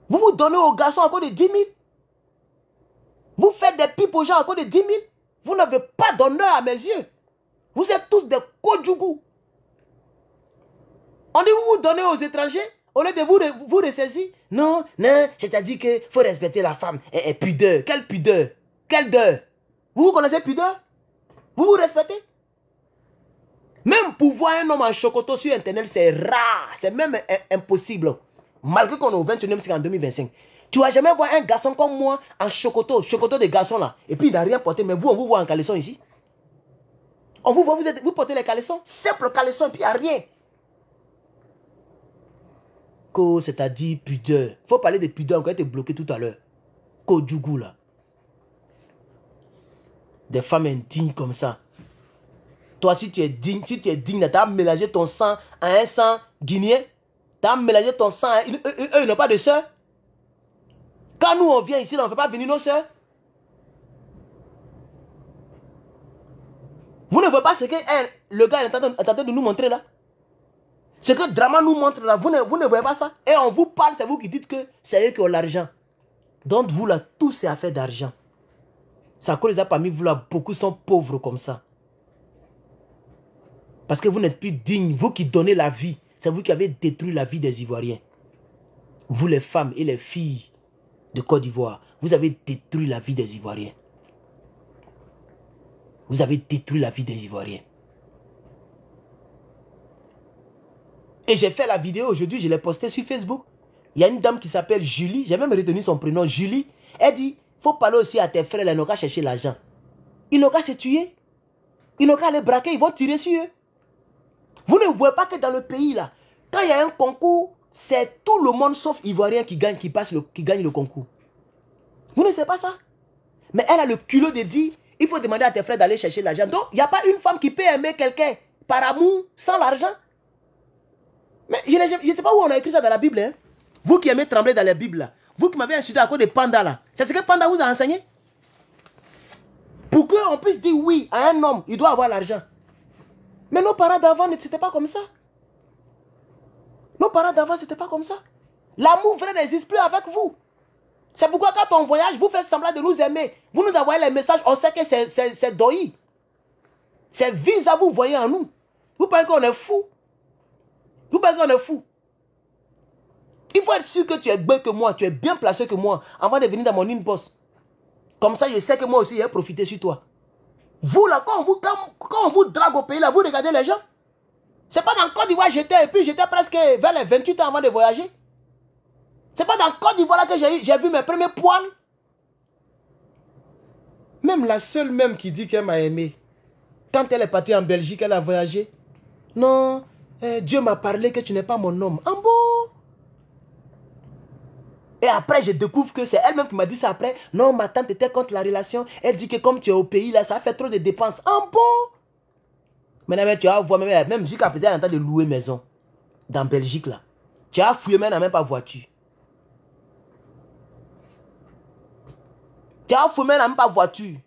Vous vous donnez aux garçons à cause de 10 000. Vous faites des pipes aux gens à cause de 10 000. Vous n'avez pas d'honneur à mes yeux. Vous êtes tous des Kodjougou. On dit vous vous donnez aux étrangers, au lieu de vous ressaisir. Non, non, je t'ai dit qu'il faut respecter la femme. Et pudeur, quelle pudeur? Quelle deur? Vous connaissez pudeur? Vous vous respectez? Même pour voir un homme en chocoto sur internet, c'est rare. C'est même impossible. Malgré qu'on est au 21e siècle en 2025. Tu vas jamais voir un garçon comme moi en chocoto de garçon là. Et puis il n'a rien porté. Mais vous, on vous voit en caleçon ici. On vous voit, vous portez les caleçons. Simple caleçon et puis il n'y a rien. C'est-à-dire pudeur. Il faut parler de pudeur, encore été bloqué tout à l'heure. Kodjougou là. Des femmes indignes comme ça. Toi, si tu es digne, tu as mélangé ton sang à un sang guinéen. Tu as mélangé ton sang à... Eux, ils n'ont pas de soeur. Quand nous, on vient ici, on ne fait pas venir nos soeurs. Vous ne voyez pas ce que le gars est en train de nous montrer là? Ce que Drama nous montre là, vous ne voyez pas ça? Et on vous parle, c'est vous qui dites que c'est eux qui ont l'argent. Donc vous là, tout c'est affaire d'argent. C'est à cause de ça, parmi vous là, beaucoup sont pauvres comme ça. Parce que vous n'êtes plus dignes, vous qui donnez la vie. C'est vous qui avez détruit la vie des Ivoiriens. Vous les femmes et les filles de Côte d'Ivoire, vous avez détruit la vie des Ivoiriens. Vous avez détruit la vie des Ivoiriens. Et j'ai fait la vidéo aujourd'hui, je l'ai postée sur Facebook. Il y a une dame qui s'appelle Julie, j'ai même retenu son prénom, Julie. Elle dit, il faut parler aussi à tes frères, ils n'ont qu'à chercher l'argent. Ils n'ont qu'à se tuer. Ils n'ont qu'à les braquer, ils vont tirer sur eux. Vous ne voyez pas que dans le pays là, quand il y a un concours, c'est tout le monde sauf Ivoirien qui gagne, qui gagne le concours. Vous ne savez pas ça? Mais elle a le culot de dire, il faut demander à tes frères d'aller chercher l'argent. Donc, il n'y a pas une femme qui peut aimer quelqu'un par amour, sans l'argent. Mais je ne sais pas où on a écrit ça dans la Bible. Hein? Vous qui aimez trembler dans la Bible, là, vous qui m'avez insulté à cause de Panda, là, c'est ce que Panda vous a enseigné? Pour qu'on puisse dire oui à un homme, il doit avoir l'argent. Mais nos parents d'avant, c'était pas comme ça. Nos parents d'avant, c'était pas comme ça. L'amour vrai n'existe plus avec vous. C'est pourquoi quand on voyage, vous faites semblant de nous aimer. Vous nous envoyez les messages, on sait que c'est doi. C'est vis-à-vis, vous voyez en nous. Vous pensez qu'on est fou? Vous pensez qu'on est fou? Il faut être sûr que tu es bien que moi, tu es bien placé que moi, avant de venir dans mon inbox. Comme ça, je sais que moi aussi, j'ai profité sur toi. Vous là, quand on vous drague au pays, là, vous regardez les gens. C'est pas dans Côte d'Ivoire j'étais, et puis j'étais presque vers les 28 ans avant de voyager. C'est pas dans Côte d'Ivoire que j'ai vu mes premiers poils. Même la seule même qui dit qu'elle m'a aimé, quand elle est partie en Belgique, elle a voyagé. Non, Dieu m'a parlé que tu n'es pas mon homme. En bon. Et après, je découvre que c'est elle-même qui m'a dit ça après. Non, ma tante était contre la relation. Elle dit que comme tu es au pays, là, ça fait trop de dépenses. En bon. Maintenant, tu vas voir, même jusqu'à présent, elle est en train de louer maison. Dans Belgique, là. Tu as fouillé, mais elle n'a même pas voiture. Tu as fumé la même pas voiture.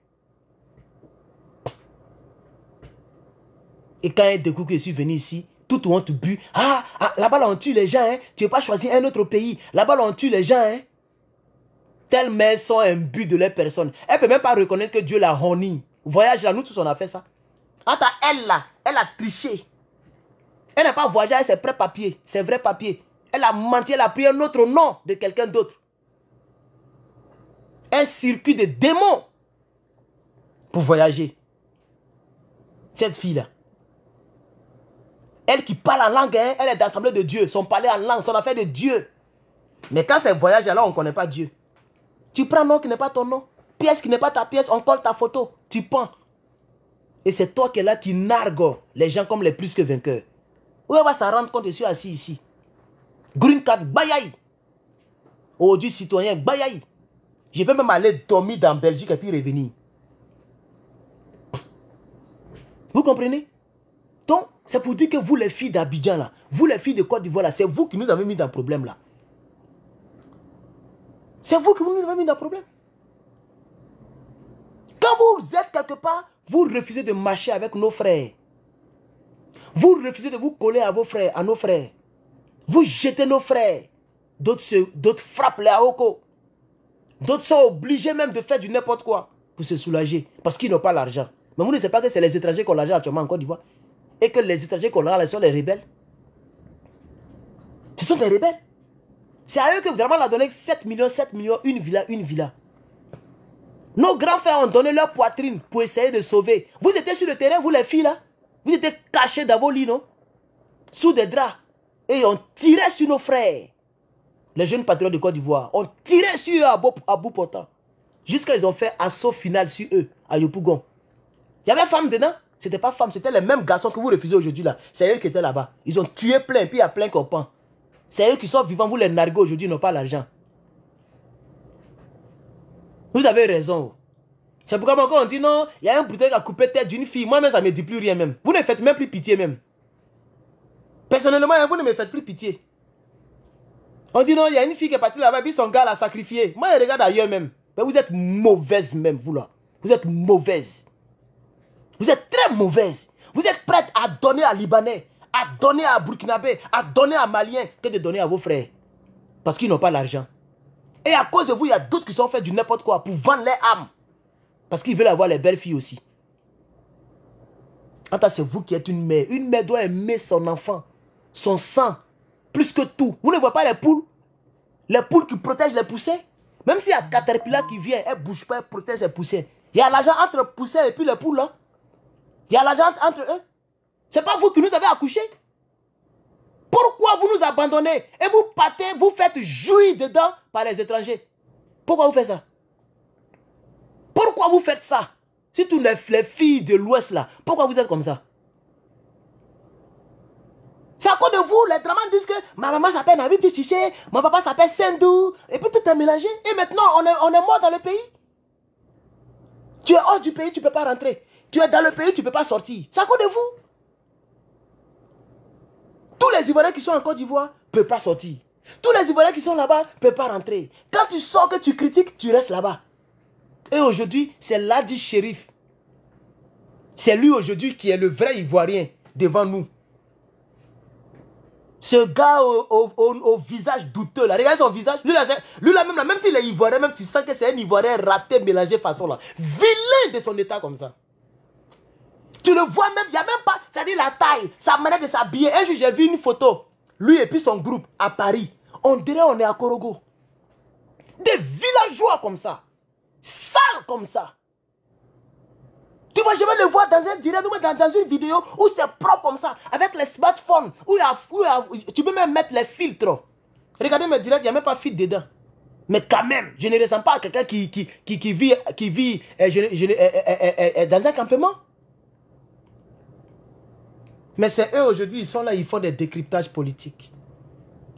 Et quand un découvre que je suis venu ici, tout le monde te bu. Ah, là-bas, là, on tue les gens. Hein. Tu ne veux pas choisir un autre pays. Là-bas, là, on tue les gens. Hein. Tellement elles sont imbues de leur personne. Elle ne peut même pas reconnaître que Dieu l'a honnie. Voyage là, nous tous, on a fait ça. Entre elle, là, elle a triché. Elle n'a pas voyagé avec ses vrais papiers. Ses vrais papiers. Elle a menti, elle a pris un autre nom de quelqu'un d'autre. Un circuit de démons pour voyager. Cette fille-là. Elle qui parle en langue, hein, elle est d'assemblée de Dieu. Son parler en langue, son affaire de Dieu. Mais quand c'est voyage, alors on ne connaît pas Dieu. Tu prends un nom qui n'est pas ton nom. Pièce qui n'est pas ta pièce, on colle ta photo. Tu pends. Et c'est toi qui es là qui nargue les gens comme les plus que vainqueurs. Où elle va s'en rendre compte, je suis assis ici. Green card, bayaï. Aujourd'hui, citoyen, bayaï. Je peux même aller dormir dans Belgique et puis revenir. Vous comprenez? Donc, c'est pour dire que vous les filles d'Abidjan là, vous les filles de Côte d'Ivoire là, c'est vous qui nous avez mis dans le problème là. C'est vous qui nous avez mis dans le problème. Quand vous êtes quelque part, vous refusez de marcher avec nos frères. Vous refusez de vous coller à vos frères, à nos frères. Vous jetez nos frères. D'autres frappent les Aoko. D'autres sont obligés même de faire du n'importe quoi pour se soulager parce qu'ils n'ont pas l'argent. Mais vous ne savez pas que c'est les étrangers qui ont l'argent actuellement en Côte d'Ivoire. Et que les étrangers qu'on a là sont les rebelles. Ce sont des rebelles. C'est à eux que vraiment on a donné 7 millions, une villa. Nos grands frères ont donné leur poitrine pour essayer de sauver. Vous étiez sur le terrain, vous les filles là. Vous étiez cachés dans vos lits, non? Sous des draps. Et on tirait sur nos frères. Les jeunes patriotes de Côte d'Ivoire. On tirait sur eux à bout portant. Jusqu'à ils ont fait assaut final sur eux, à Yopougon. Il y avait femmes dedans. C'était pas femmes, c'était les mêmes garçons que vous refusez aujourd'hui là. C'est eux qui étaient là-bas. Ils ont tué plein, puis il y a plein qui pend. C'est eux qui sont vivants, vous les narguez aujourd'hui, ils n'ont pas l'argent. Vous avez raison. C'est pourquoi quand on dit non, il y a un brutal qui a coupé la tête d'une fille. Moi-même, ça ne me dit plus rien même. Vous ne faites même plus pitié même. Personnellement, vous ne me faites plus pitié. On dit non, il y a une fille qui est partie là-bas, puis son gars l'a sacrifié. Moi, je regarde ailleurs même. Mais vous êtes mauvaise même, vous là. Vous êtes mauvaise. Vous êtes très mauvaise. Vous êtes prête à donner à Libanais, à donner à Burkinabé, à donner à Maliens, que de donner à vos frères. Parce qu'ils n'ont pas l'argent. Et à cause de vous, il y a d'autres qui sont fait du n'importe quoi pour vendre les âmes. Parce qu'ils veulent avoir les belles filles aussi. En tant que c'est vous qui êtes une mère. Une mère doit aimer son enfant, son sang, plus que tout. Vous ne voyez pas les poules? Les poules qui protègent les poussins. Même s'il y a Caterpillar qui vient, elle ne bouge pas, elle protège ses poussins. Il y a l'argent entre les poussins et puis les poules là. Il y a l'argent entre eux. C'est pas vous qui nous avez accouchés. Pourquoi vous nous abandonnez et vous partez, vous faites jouir dedans par les étrangers? Pourquoi vous faites ça? Pourquoi vous faites ça? Si toutes les filles de l'Ouest là, pourquoi vous êtes comme ça? C'est à cause de vous, les dramans disent que ma maman s'appelle Nabi Chiché, mon papa s'appelle Sendou, et puis tout est mélangé. Et maintenant, on est mort dans le pays. Tu es hors du pays, tu ne peux pas rentrer. Tu es dans le pays, tu ne peux pas sortir. C'est à cause de vous. Tous les Ivoiriens qui sont en Côte d'Ivoire ne peuvent pas sortir. Tous les Ivoiriens qui sont là-bas ne peuvent pas rentrer. Quand tu sors, que tu critiques, tu restes là-bas. Et aujourd'hui, c'est Ladi Shérif. C'est lui aujourd'hui qui est le vrai Ivoirien devant nous. Ce gars au visage douteux là, regardez son visage. Lui là même s'il est Ivoirien, même tu sens que c'est un Ivoirien raté, mélangé façon là. Vilain de son état comme ça. Tu le vois même, il n'y a même pas, c'est-à-dire la taille, sa manière de s'habiller. Un jour, j'ai vu une photo, lui et puis son groupe à Paris. On dirait on est à Korogo. Des villageois comme ça. Sales comme ça. Tu vois, je vais le voir dans un direct ou dans une vidéo où c'est propre comme ça, avec les smartphones, où tu peux même mettre les filtres. Regardez mes directs, il n'y a même pas de filtre dedans. Mais quand même, je ne ressens pas à quelqu'un qui vit dans un campement. Mais c'est eux aujourd'hui, ils sont là, ils font des décryptages politiques.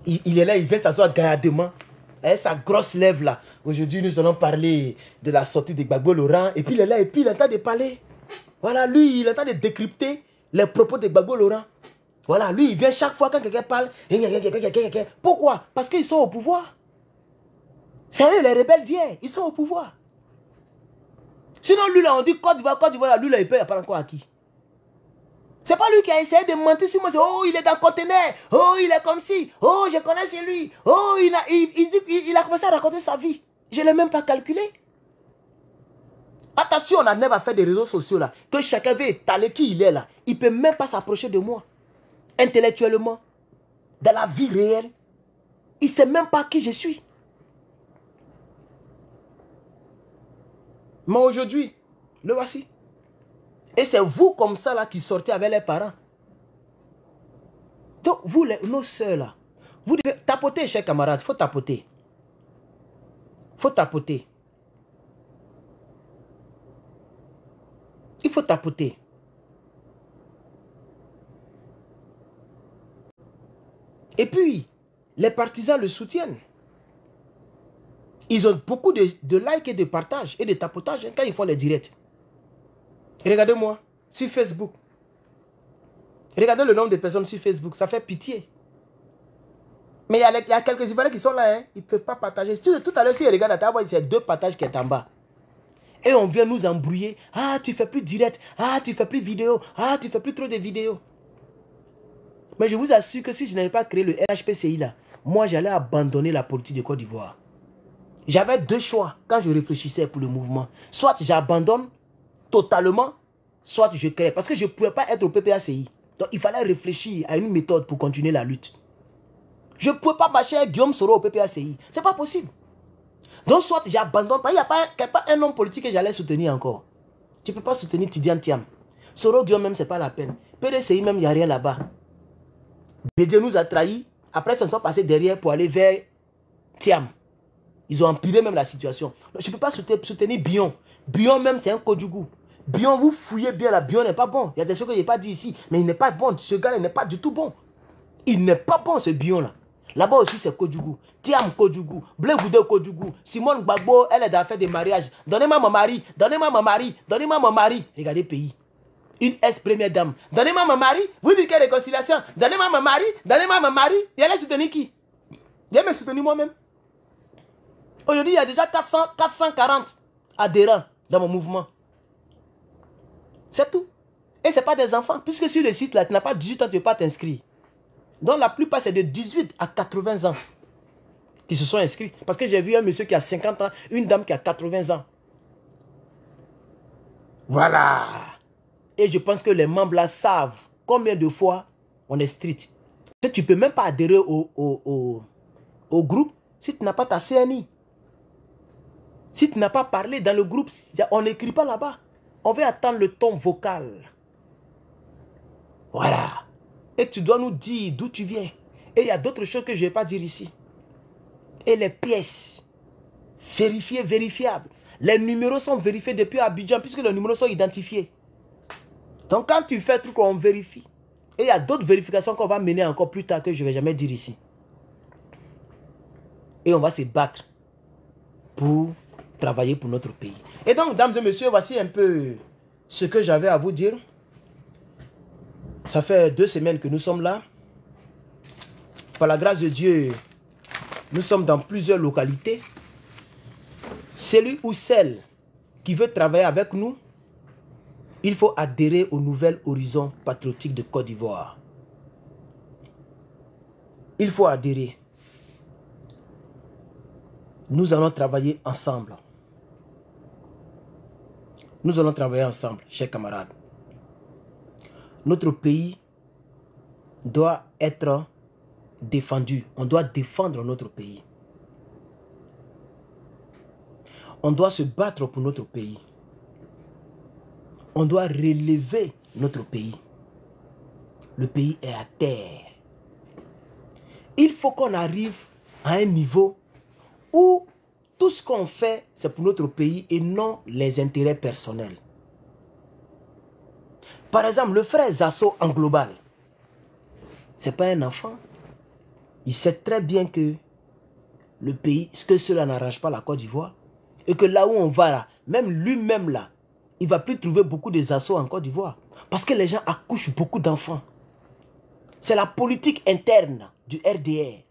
Il est là, il vient s'asseoir gaillardement. Avec sa grosse lèvre là. Aujourd'hui, nous allons parler de la sortie de Gbagbo Laurent. Et puis il est là, et puis il entend de parler. Voilà, lui, il entend de décrypter les propos de Gbagbo Laurent. Voilà, lui, il vient chaque fois quand quelqu'un parle. Pourquoi? Parce qu'ils sont au pouvoir. C'est eux les rebelles d'hier, ils sont au pouvoir. Sinon, lui, là, on dit Côte d'Ivoire, lui, là, il paye pas encore à qui? C'est pas lui qui a essayé de mentir sur moi. Oh, il est dans le conteneur. Oh, il est comme ci. Oh, je connais celui. Oh, il a commencé à raconter sa vie. Je ne l'ai même pas calculé. Attention, on a même fait des réseaux sociaux là. Que chacun veut étaler qui il est là. Il ne peut même pas s'approcher de moi. Intellectuellement. Dans la vie réelle. Il ne sait même pas qui je suis. Mais aujourd'hui, le voici. Et c'est vous comme ça là qui sortez avec les parents. Donc vous, nos soeurs là, vous devez tapoter, chers camarades. Il faut tapoter. Il faut tapoter. Il faut tapoter. Et puis, les partisans le soutiennent. Ils ont beaucoup de likes et de partages et de tapotages quand ils font les directs. Regardez-moi sur Facebook. Regardez le nombre de personnes sur Facebook. Ça fait pitié. Mais il y a quelques Ivoiriens qui sont là. Hein, ils ne peuvent pas partager. Tout à l'heure, si ils regardent à ta voix, c'est 2 partages qui est en bas. Et on vient nous embrouiller. Ah, tu ne fais plus direct. Ah, tu ne fais plus vidéo. Ah, tu ne fais plus trop de vidéos. Mais je vous assure que si je n'avais pas créé le RHPCI là, moi j'allais abandonner la politique de Côte d'Ivoire. J'avais 2 choix quand je réfléchissais pour le mouvement. Soit j'abandonne totalement, soit je crée. Parce que je ne pouvais pas être au PPACI. Donc il fallait réfléchir à une méthode pour continuer la lutte. Je ne pouvais pas marcher avec Guillaume Soro au PPACI. Ce n'est pas possible. Donc soit j'abandonne. Il n'y a pas un homme politique que j'allais soutenir encore. Tu ne peux pas soutenir Tidiane Thiam. Soro Guillaume même, ce n'est pas la peine. PDCI même, il n'y a rien là-bas. Bédié nous a trahis. Après, ils sont passés derrière pour aller vers Thiam. Ils ont empiré même la situation. Donc, je ne peux pas soutenir Bion. Bion même, c'est un Kodjougou. Bion, vous fouillez bien là. Bion n'est pas bon. Il y a des choses que je n'ai pas dit ici. Mais il n'est pas bon. Ce gars-là n'est pas du tout bon. Il n'est pas bon, ce Bion-là. Là-bas aussi, c'est Kodjougou. Thiam Kodjougou. Blé Goudé Kodjougou. Simone Gbagbo, elle est dans fait des mariages. Donnez-moi mon mari. Donnez-moi mon mari. Donnez-moi mon mari. Regardez le pays. Une ex-première dame. Donnez-moi mon mari. Vous dites qu'il y a réconciliation. Donnez-moi mon mari. Donnez-moi mon mari. Il allait soutenir qui? Il allait me soutenir moi-même. Aujourd'hui, il y a déjà 440 adhérents dans mon mouvement. C'est tout. Et ce n'est pas des enfants. Puisque sur le site, là, tu n'as pas 18 ans, tu ne peux pas t'inscrire. Donc la plupart, c'est de 18 à 80 ans qui se sont inscrits. Parce que j'ai vu un monsieur qui a 50 ans, une dame qui a 80 ans. Voilà. Et je pense que les membres là savent combien de fois on est street. Tu ne peux même pas adhérer au groupe si tu n'as pas ta CNI. Si tu n'as pas parlé dans le groupe, on n'écrit pas là-bas. On va attendre le ton vocal. Voilà. Et tu dois nous dire d'où tu viens. Et il y a d'autres choses que je ne vais pas dire ici. Et les pièces vérifiées, vérifiables. Les numéros sont vérifiés depuis Abidjan puisque les numéros sont identifiés. Donc quand tu fais un truc, on vérifie. Et il y a d'autres vérifications qu'on va mener encore plus tard que je ne vais jamais dire ici. Et on va se battre pour travailler pour notre pays. Et donc, dames et messieurs, voici un peu ce que j'avais à vous dire. Ça fait 2 semaines que nous sommes là. Par la grâce de Dieu, nous sommes dans plusieurs localités. Celui ou celle qui veut travailler avec nous, il faut adhérer au nouvel horizon patriotique de Côte d'Ivoire. Il faut adhérer. Nous allons travailler ensemble. Nous allons travailler ensemble, chers camarades. Notre pays doit être défendu. On doit défendre notre pays. On doit se battre pour notre pays. On doit relever notre pays. Le pays est à terre. Il faut qu'on arrive à un niveau où tout ce qu'on fait, c'est pour notre pays et non les intérêts personnels. Par exemple, le frère Zasso en global, ce n'est pas un enfant. Il sait très bien que le pays, que cela n'arrange pas la Côte d'Ivoire, et que là où on va là, même lui-même là, il ne va plus trouver beaucoup de Zasso en Côte d'Ivoire. Parce que les gens accouchent beaucoup d'enfants. C'est la politique interne du RDR.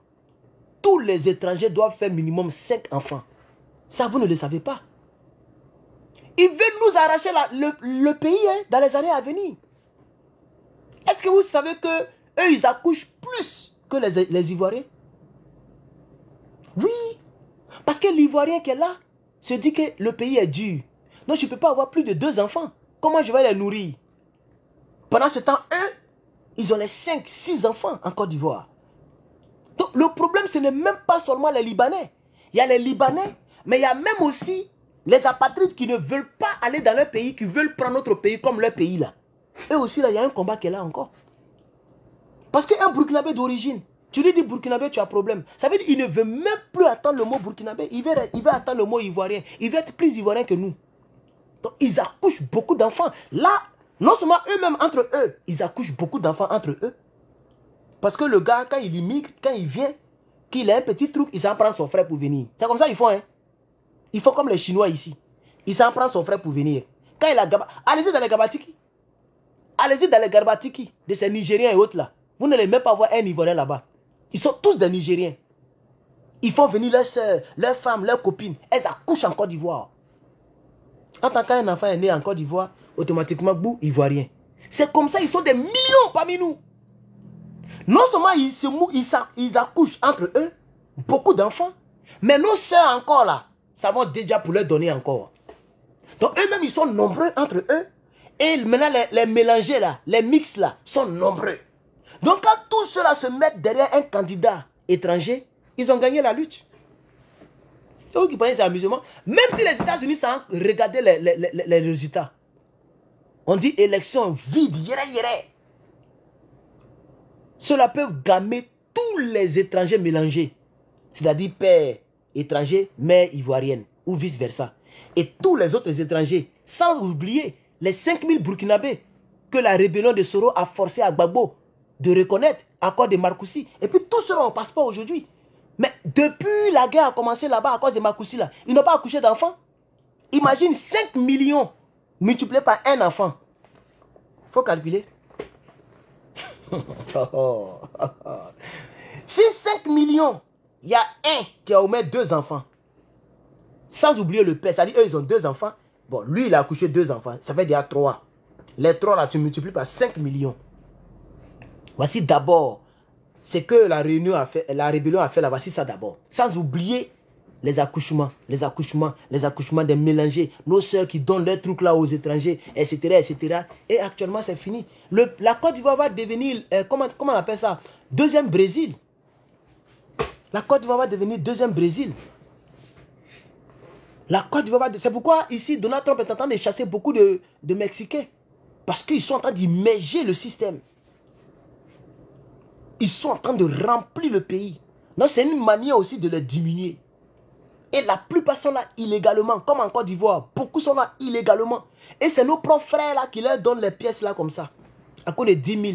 Tous les étrangers doivent faire minimum 5 enfants. Ça, vous ne le savez pas. Ils veulent nous arracher le pays hein, dans les années à venir. Est-ce que vous savez que eux, ils accouchent plus que les Ivoiriens? Oui. Parce que l'Ivoirien qui est là se dit que le pays est dur. Donc je ne peux pas avoir plus de 2 enfants. Comment je vais les nourrir? Pendant ce temps, eux, ils ont les 5, 6 enfants en Côte d'Ivoire. Donc le problème, ce n'est même pas seulement les Libanais. Il y a les Libanais, mais il y a même aussi les apatrides qui ne veulent pas aller dans leur pays, qui veulent prendre notre pays comme leur pays là. Et aussi là, il y a un combat qui est là encore. Parce qu'un Burkinabé d'origine, tu lui dis Burkinabé, tu as problème. Ça veut dire qu'il ne veut même plus attendre le mot Burkinabé. Il veut attendre le mot Ivoirien. Il veut être plus Ivoirien que nous. Donc ils accouchent beaucoup d'enfants. Là, non seulement eux-mêmes entre eux, ils accouchent beaucoup d'enfants entre eux. Parce que le gars, quand il immigre, quand il vient, qu'il a un petit truc, il s'en prend son frère pour venir. C'est comme ça qu'ils font, hein. Ils font comme les Chinois ici. Il s'en prend son frère pour venir. Quand il a allez-y dans les Gabatiki. Allez-y dans les Gabatiki, de ces Nigériens et autres là. Vous n'allez même pas voir un Ivoirien là-bas. Ils sont tous des Nigériens. Ils font venir leurs soeurs, leurs femmes, leurs copines. Elles accouchent en Côte d'Ivoire. En tant qu'un enfant est né en Côte d'Ivoire, automatiquement, bouh, Ivoirien. C'est comme ça, ils sont des millions parmi nous. Non seulement ils accouchent entre eux, beaucoup d'enfants, mais nos soeurs encore là, ça va déjà pour leur donner encore. Donc eux-mêmes, ils sont nombreux entre eux. Et maintenant, les mélangés là, les mix là, sont nombreux. Donc quand tous ceux-là se mettent derrière un candidat étranger, ils ont gagné la lutte. C'est eux qui pensent que c'est amusement. Même si les États-Unis sans regarder les résultats. On dit élection vide, yéré. Cela peut gagner tous les étrangers mélangés. C'est-à-dire père étranger, mère ivoirienne, ou vice-versa. Et tous les autres étrangers, sans oublier les 5000 Burkinabés que la rébellion de Soro a forcé à Gbagbo de reconnaître, accord de Marcoussi. Et puis tous ceux-là, on ne passe pas aujourd'hui. Mais depuis la guerre a commencé là-bas à cause de Marcoussi, là, ils n'ont pas accouché d'enfants. Imagine 5 millions multipliés par un enfant. Il faut calculer. Si 5 millions, il y a un qui a au moins 2 enfants. Sans oublier le père, c'est-à-dire eux, ils ont 2 enfants. Bon, lui, il a accouché 2 enfants. Ça fait déjà 3. Les 3, là, tu multiplies par 5 millions. Voici d'abord ce que la rébellion a fait là. Voici ça d'abord. Sans oublier les accouchements des mélangés. Nos soeurs qui donnent leurs trucs là aux étrangers, etc., etc. Et actuellement, c'est fini. La Côte d'Ivoire va devenir, comment on appelle ça? Deuxième Brésil. La Côte d'Ivoire va devenir deuxième Brésil. La Côte d'Ivoire va... C'est pourquoi ici, Donald Trump est en train de chasser beaucoup de Mexicains. Parce qu'ils sont en train d'immerger le système. Ils sont en train de remplir le pays. Donc c'est une manière aussi de les diminuer. Et la plupart sont là illégalement, comme en Côte d'Ivoire. Beaucoup sont là illégalement. Et c'est nos propres frères là qui leur donnent les pièces là comme ça. À cause de 10 000,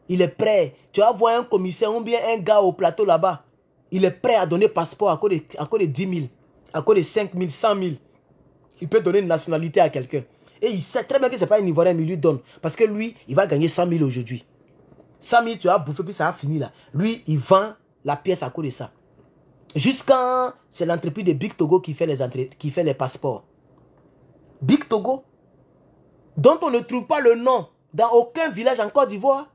il est prêt. Tu vas voir un commissaire ou bien un gars au plateau là-bas. Il est prêt à donner passeport à cause de 10 000. À cause de 5 000, 100 000. Il peut donner une nationalité à quelqu'un. Et il sait très bien que ce n'est pas un Ivoirien, mais il lui donne. Parce que lui, il va gagner 100 000 aujourd'hui. 100 000, tu vas bouffer, puis ça va finir là. Lui, il vend la pièce à cause de ça. Jusqu'à... C'est l'entreprise de Big Togo qui fait les passeports. Big Togo, dont on ne trouve pas le nom dans aucun village en Côte d'Ivoire.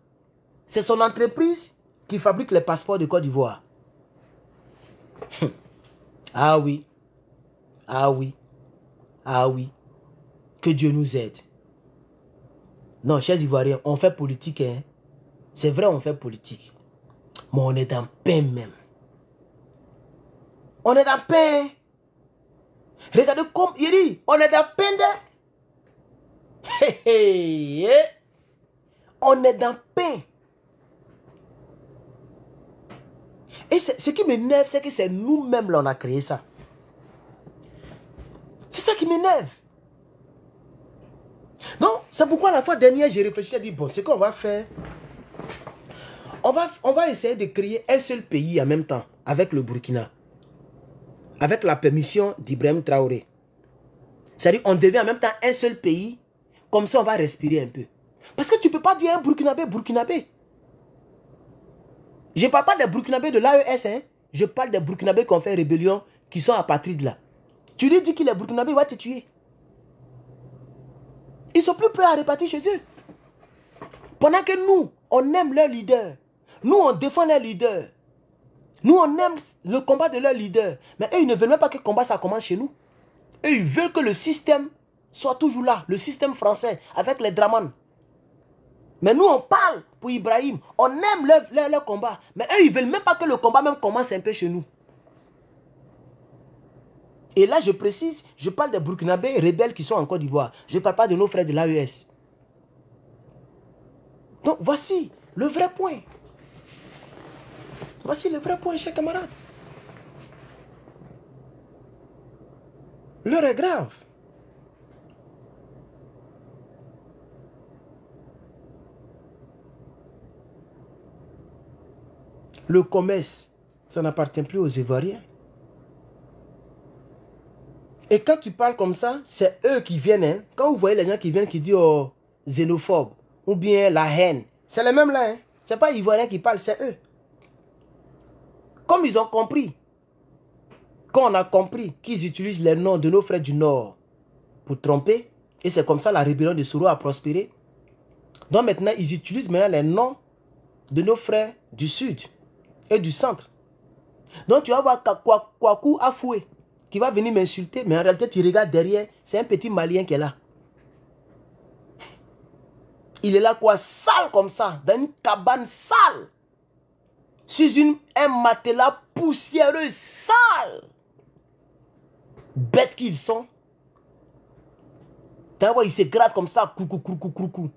C'est son entreprise qui fabrique les passeports de Côte d'Ivoire. Ah oui. Ah oui. Ah oui. Que Dieu nous aide. Non, chers Ivoiriens, on fait politique. Hein? C'est vrai, on fait politique. Mais on est dans paix même. On est dans paix. Regardez comme il dit, on est dans paix. On est dans paix. Et ce qui m'énerve, c'est que c'est nous-mêmes là on a créé ça. C'est ça qui m'énerve. Donc, c'est pourquoi la fois dernière, j'ai réfléchi, j'ai dit, bon, c'est qu'on va faire. On va essayer de créer un seul pays en même temps, avec le Burkina. Avec la permission d'Ibrahim Traoré. C'est-à-dire, on devient en même temps un seul pays, comme ça on va respirer un peu. Parce que tu ne peux pas dire un Burkinabé. Je ne parle pas des Burkinabés de l'AES, hein. Je parle des Burkinabés qui ont fait rébellion, qui sont apatrides là. Tu lui dis qu'il est Burkinabé, il va te tuer. Ils sont plus prêts à repartir chez eux. Pendant que nous, on aime leurs leaders. Nous, on défend leurs leaders. Nous, on aime le combat de leurs leaders. Mais eux, ils ne veulent même pas que le combat, ça commence chez nous. Eux, ils veulent que le système soit toujours là. Le système français, avec les Draman. Mais nous, on parle pour Ibrahim. On aime leur combat. Mais eux, ils ne veulent même pas que le combat même commence un peu chez nous. Et là, je précise, je parle des Burkinabés rebelles qui sont en Côte d'Ivoire. Je ne parle pas de nos frères de l'AES. Donc, voici le vrai point. Voici le vrai point, chers camarades. L'heure est grave. Le commerce, ça n'appartient plus aux Ivoiriens. Et quand tu parles comme ça, c'est eux qui viennent. Hein. Quand vous voyez les gens qui viennent qui disent oh, xénophobe ou bien la haine, c'est les mêmes là. Hein. Ce n'est pas les Ivoiriens qui parlent, c'est eux. Comme ils ont compris, quand on a compris qu'ils utilisent les noms de nos frères du Nord pour tromper, et c'est comme ça la rébellion de Soro a prospéré. Donc maintenant, ils utilisent maintenant les noms de nos frères du Sud et du Centre. Donc tu vas voir Kwaku Afoué qui va venir m'insulter, mais en réalité, tu regardes derrière, c'est un petit Malien qui est là. Il est là quoi, sale comme ça, dans une cabane sale. Sur un matelas poussiéreux, sale. Bêtes qu'ils sont. Tu vois, ils se grattent comme ça, coucou.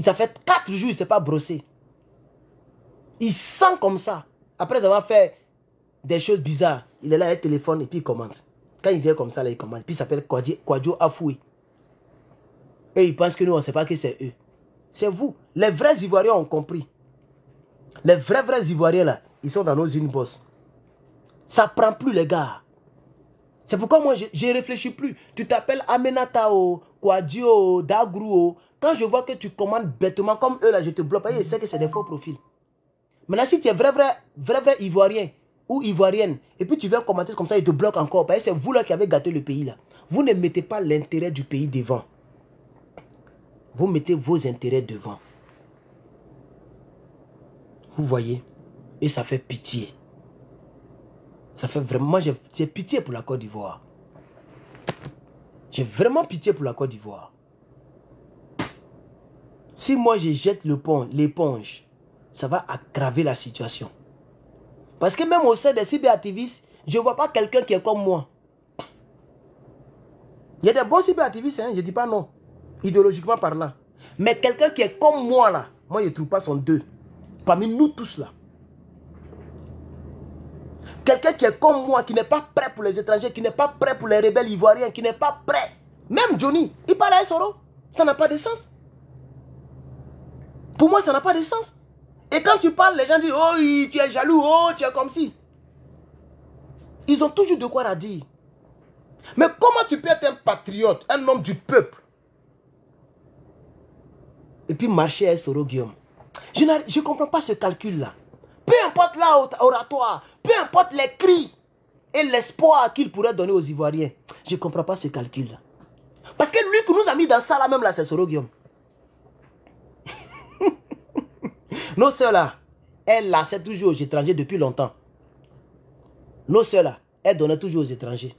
Ça fait 4 jours, il ne s'est pas brossé. Il sent comme ça. Après avoir fait des choses bizarres, il est là avec le téléphone et puis il commente. Quand il vient comme ça, là, il commente. Puis il s'appelle Kwadjo Afoué. Et ils pensent que nous, on ne sait pas que c'est eux. C'est vous. Les vrais Ivoiriens ont compris. Les vrais Ivoiriens, là, ils sont dans nos inbox. Ça ne prend plus, les gars. C'est pourquoi moi, je ne réfléchis plus. Tu t'appelles Amenata, Kwadjo, Dagrou. Quand je vois que tu commandes bêtement comme eux, là, je te bloque. Parce que je sais que c'est des faux profils. Maintenant, si tu es vrai Ivoirien ou Ivoirienne, et puis tu viens commenter comme ça, ils te bloquent encore. Parce que c'est vous là qui avez gâté le pays, là. Vous ne mettez pas l'intérêt du pays devant. Vous mettez vos intérêts devant. Vous voyez? Et ça fait pitié. Ça fait vraiment... J'ai pitié pour la Côte d'Ivoire. J'ai vraiment pitié pour la Côte d'Ivoire. Si moi je jette l'éponge, ça va aggraver la situation. Parce que même au sein des cyberactivistes, je ne vois pas quelqu'un qui est comme moi. Il y a des bons cyberactivistes, hein, je ne dis pas non. Idéologiquement parlant. Mais quelqu'un qui est comme moi là, moi je ne trouve pas son deux. Parmi nous tous là. Quelqu'un qui est comme moi, qui n'est pas prêt pour les étrangers, qui n'est pas prêt pour les rebelles ivoiriens, qui n'est pas prêt. Même Johnny, il parle à Soro. Ça n'a pas de sens. Pour moi, ça n'a pas de sens. Et quand tu parles, les gens disent, oh, tu es jaloux, oh, tu es comme si. Ils ont toujours de quoi à dire. Mais comment tu peux être un patriote, un homme du peuple, et puis marcher à Soro Guillaume? Je ne comprends pas ce calcul-là. Peu importe l'oratoire, peu importe les cris et l'espoir qu'il pourrait donner aux Ivoiriens, je ne comprends pas ce calcul-là. Parce que lui qui nous a mis dans ça là même là, c'est Soro Guillaume. Nos soeurs là, elles laissaient toujours aux étrangers depuis longtemps. Nos soeurs là, elles donnaient toujours aux étrangers.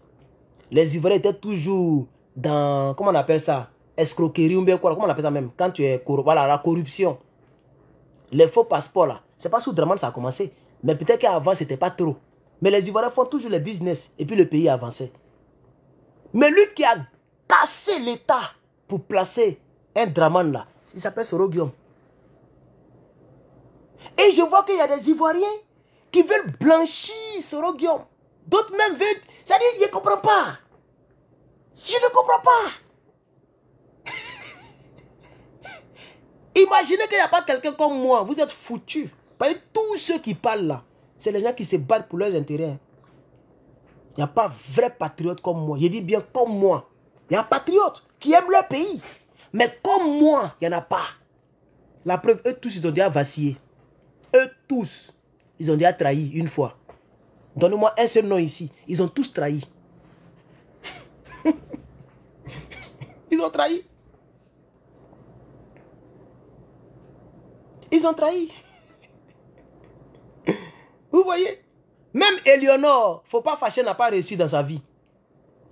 Les Ivoiriens étaient toujours dans, comment on appelle ça, escroquerie ou bien quoi, comment on appelle ça même, quand tu es, voilà, la corruption. Les faux passeports là, c'est pas sous Draman ça a commencé. Mais peut-être qu'avant c'était pas trop. Mais les Ivoiriens font toujours les business et puis le pays avançait. Mais lui qui a cassé l'État pour placer un Draman là, il s'appelle Soro Guillaume. Et je vois qu'il y a des Ivoiriens qui veulent blanchir Soro Guillaume. D'autres même veulent... C'est-à-dire, je ne comprends pas. Je ne comprends pas. Imaginez qu'il n'y a pas quelqu'un comme moi. Vous êtes foutus. Parce que tous ceux qui parlent là, c'est les gens qui se battent pour leurs intérêts. Il n'y a pas vrai patriote comme moi. Je dis bien comme moi. Il y a un patriote qui aime leur pays. Mais comme moi, il n'y en a pas. La preuve, eux tous, ils ont déjà vacillé. Eux tous, ils ont déjà trahi une fois. Donnez-moi un seul nom ici. Ils ont tous trahi. Ils ont trahi. Ils ont trahi. Vous voyez? Même Éléonore, faut pas fâcher, n'a pas réussi dans sa vie.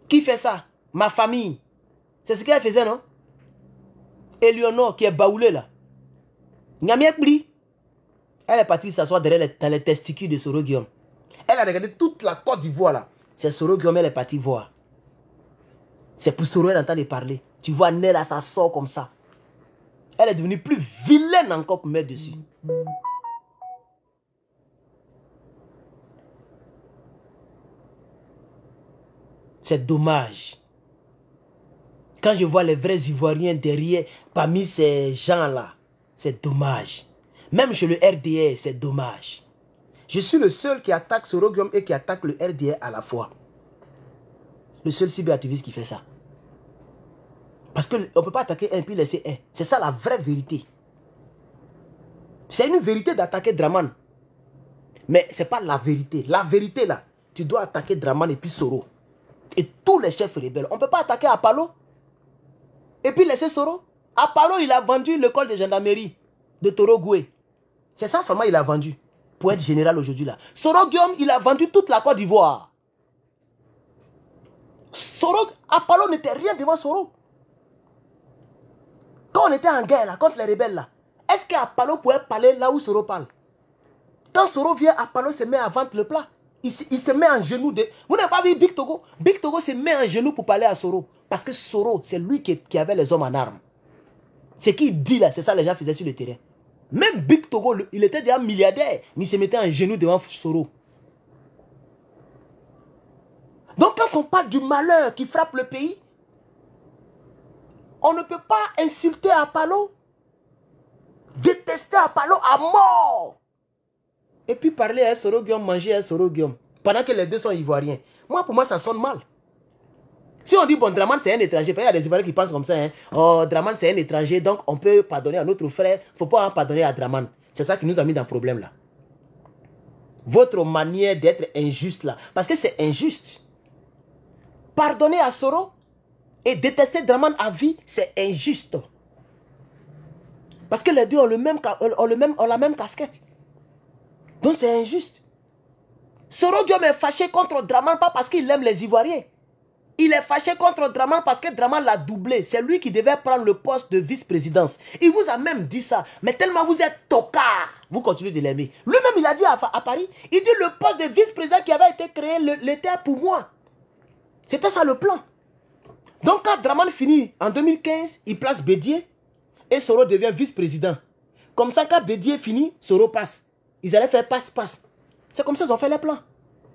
Qui fait ça? Ma famille. C'est ce qu'elle faisait, non? Éléonore, qui est baoulée là. Nyamiekbli. Elle est partie s'asseoir derrière dans les testicules de Soro Guillaume. Elle a regardé toute la Côte d'Ivoire là. C'est Soro Guillaume, elle est partie voir. C'est pour Soro, elle entend parler. Tu vois, Nella, ça sort comme ça. Elle est devenue plus vilaine encore pour mettre dessus. C'est dommage. Quand je vois les vrais Ivoiriens derrière, parmi ces gens-là, c'est dommage. Même chez le RDR, c'est dommage. Je suis le seul qui attaque Soro Guillaume et qui attaque le RDR à la fois. Le seul cyberactiviste qui fait ça. Parce qu'on ne peut pas attaquer un puis laisser un. C'est ça la vraie vérité. C'est une vérité d'attaquer Draman. Mais ce n'est pas la vérité. La vérité là, tu dois attaquer Draman et puis Soro. Et tous les chefs rebelles. On ne peut pas attaquer Apollo et puis laisser Soro. Apollo, il a vendu l'école de gendarmerie de Torogoué. C'est ça seulement il a vendu. Pour être général aujourd'hui là. Soro Guillaume, il a vendu toute la Côte d'Ivoire. Soro, Apollo n'était rien devant Soro. Quand on était en guerre là, contre les rebelles là, est-ce qu'Apollo pouvait parler là où Soro parle? Quand Soro vient, Apollo se met à vendre le plat. Il se met en genoux. Vous n'avez pas vu Big Togo? Big Togo se met en genoux pour parler à Soro. Parce que Soro, c'est lui qui avait les hommes en armes. Ce qu'il dit là, c'est ça que les gens faisaient sur le terrain. Même Big Togo, il était déjà milliardaire, mais il se mettait en genoux devant Soro. Donc quand on parle du malheur qui frappe le pays, on ne peut pas insulter Apollo, détester Apollo à mort. Et puis parler à Soro Guillaume, manger à Soro Guillaume, pendant que les deux sont ivoiriens. Moi, pour moi, ça sonne mal. Si on dit, bon, Draman, c'est un étranger, il y a des Ivoiriens qui pensent comme ça, hein. Oh, Draman, c'est un étranger, donc on peut pardonner à notre frère, il ne faut pas en pardonner à Draman. C'est ça qui nous a mis dans le problème, là. Votre manière d'être injuste, là, parce que c'est injuste. Pardonner à Soro et détester Draman à vie, c'est injuste. Parce que les deux ont la même casquette. Donc c'est injuste. Soro Guillaume est fâché contre Draman, pas parce qu'il aime les Ivoiriens. Il est fâché contre Draman parce que Draman l'a doublé. C'est lui qui devait prendre le poste de vice-présidence. Il vous a même dit ça. Mais tellement vous êtes tocard, vous continuez de l'aimer. Lui-même, il a dit à Paris, il dit le poste de vice-président qui avait été créé, l'était pour moi. C'était ça le plan. Donc quand Draman finit en 2015, il place Bédier et Soro devient vice-président. Comme ça, quand Bédier finit, Soro passe. Ils allaient faire passe-passe. C'est comme ça qu'ils ont fait les plans.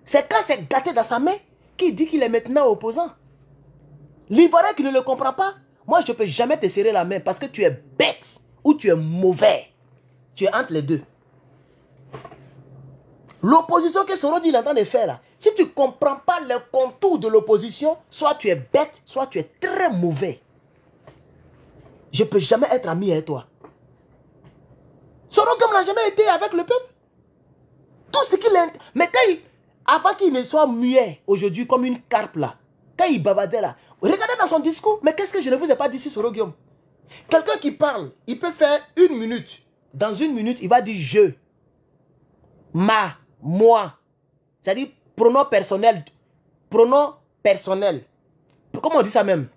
C'est quand c'est gâté dans sa main qu'il dit qu'il est maintenant opposant. L'Ivoirien qui ne le comprend pas, moi je ne peux jamais te serrer la main parce que tu es bête ou tu es mauvais. Tu es entre les deux. L'opposition que Soro dit il entend de faire là, si tu ne comprends pas les contours de l'opposition, soit tu es bête, soit tu es très mauvais. Je ne peux jamais être ami avec toi. Soro comme n'a jamais été avec le peuple. Tout ce qu'il est... Mais quand avant qu'il ne soit muet aujourd'hui comme une carpe là, quand il bavardait là, regardez dans son discours, mais qu'est-ce que je ne vous ai pas dit sur Soro Guillaume? Quelqu'un qui parle, il peut faire 1 minute. Dans 1 minute, il va dire je, ma, moi. C'est-à-dire pronom personnel. Pronom personnel. Comment on dit ça même?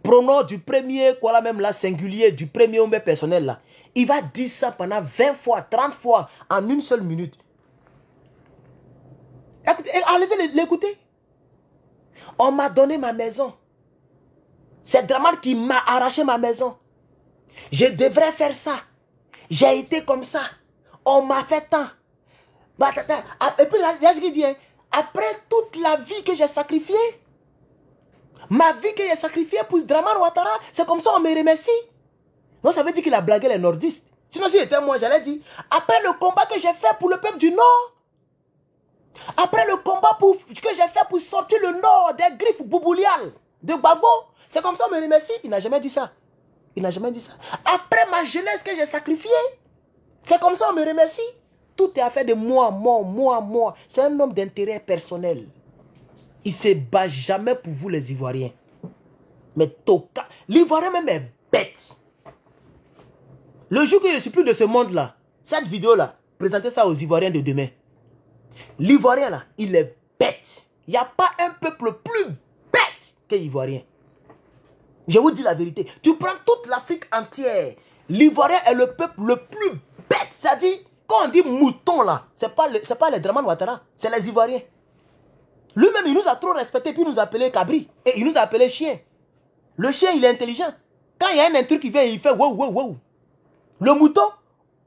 Pronom du premier, quoi là même là, singulier, du premier homme personnel là. Il va dire ça pendant 20 fois, 30 fois, en 1 seule minute. Écoutez, allez l'écouter. On m'a donné ma maison. C'est Draman qui m'a arraché ma maison. Je devrais faire ça. J'ai été comme ça. On m'a fait tant. Et puis, là, ce qu'il dit, hein, après toute la vie que j'ai sacrifiée, ma vie que j'ai sacrifiée pour Draman Ouattara, c'est comme ça on me remercie. Donc ça veut dire qu'il a blagué les nordistes. Sinon, si c'était moi, j'allais dire, après le combat que j'ai fait pour le peuple du Nord, après le combat que j'ai fait pour sortir le Nord des griffes boubouliales de Gbagbo, c'est comme ça on me remercie. Il n'a jamais dit ça. Il n'a jamais dit ça. Après ma jeunesse que j'ai sacrifiée, c'est comme ça on me remercie. Tout est affaire de moi. C'est un homme d'intérêt personnel. Il ne se bat jamais pour vous les Ivoiriens. Mais toka. L'Ivoirien même est bête. Le jour que je ne suis plus de ce monde-là, cette vidéo-là, présentez ça aux Ivoiriens de demain. L'Ivoirien là, il est bête. Il n'y a pas un peuple plus bête que l'Ivoirien. Je vous dis la vérité. Tu prends toute l'Afrique entière. L'Ivoirien est le peuple le plus bête. C'est-à-dire, quand on dit mouton là, ce n'est pas les Draman Ouattara, c'est les Ivoiriens. Lui-même, il nous a trop respecté, puis il nous a appelé cabri. Et il nous a appelé chien. Le chien, il est intelligent. Quand il y a un intrus qui vient, il fait wow, wow, wow. Le mouton,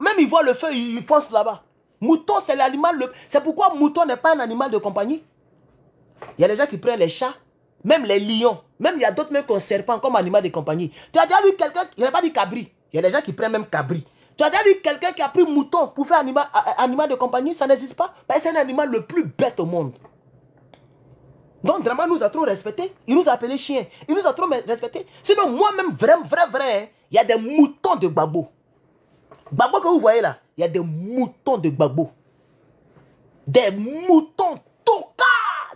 même il voit le feu, il fonce là-bas. Mouton, c'est l'animal. C'est pourquoi mouton n'est pas un animal de compagnie. Il y a des gens qui prennent les chats, même les lions. Même il y a d'autres même comme serpent, comme animal de compagnie. Tu as déjà vu quelqu'un, il n'a pas dit cabri. Il y a des gens qui prennent même cabri. Tu as déjà vu quelqu'un qui a pris mouton pour faire animal de compagnie? Ça n'existe pas. Parce que c'est un animal le plus bête au monde. Donc Draman nous a trop respecté. Il nous a appelé chien. Il nous a trop respecté. Sinon moi-même, vrai, hein, il y a des moutons de Gbagbo. Gbagbo que vous voyez là, il y a des moutons de Gbagbo. Des moutons toka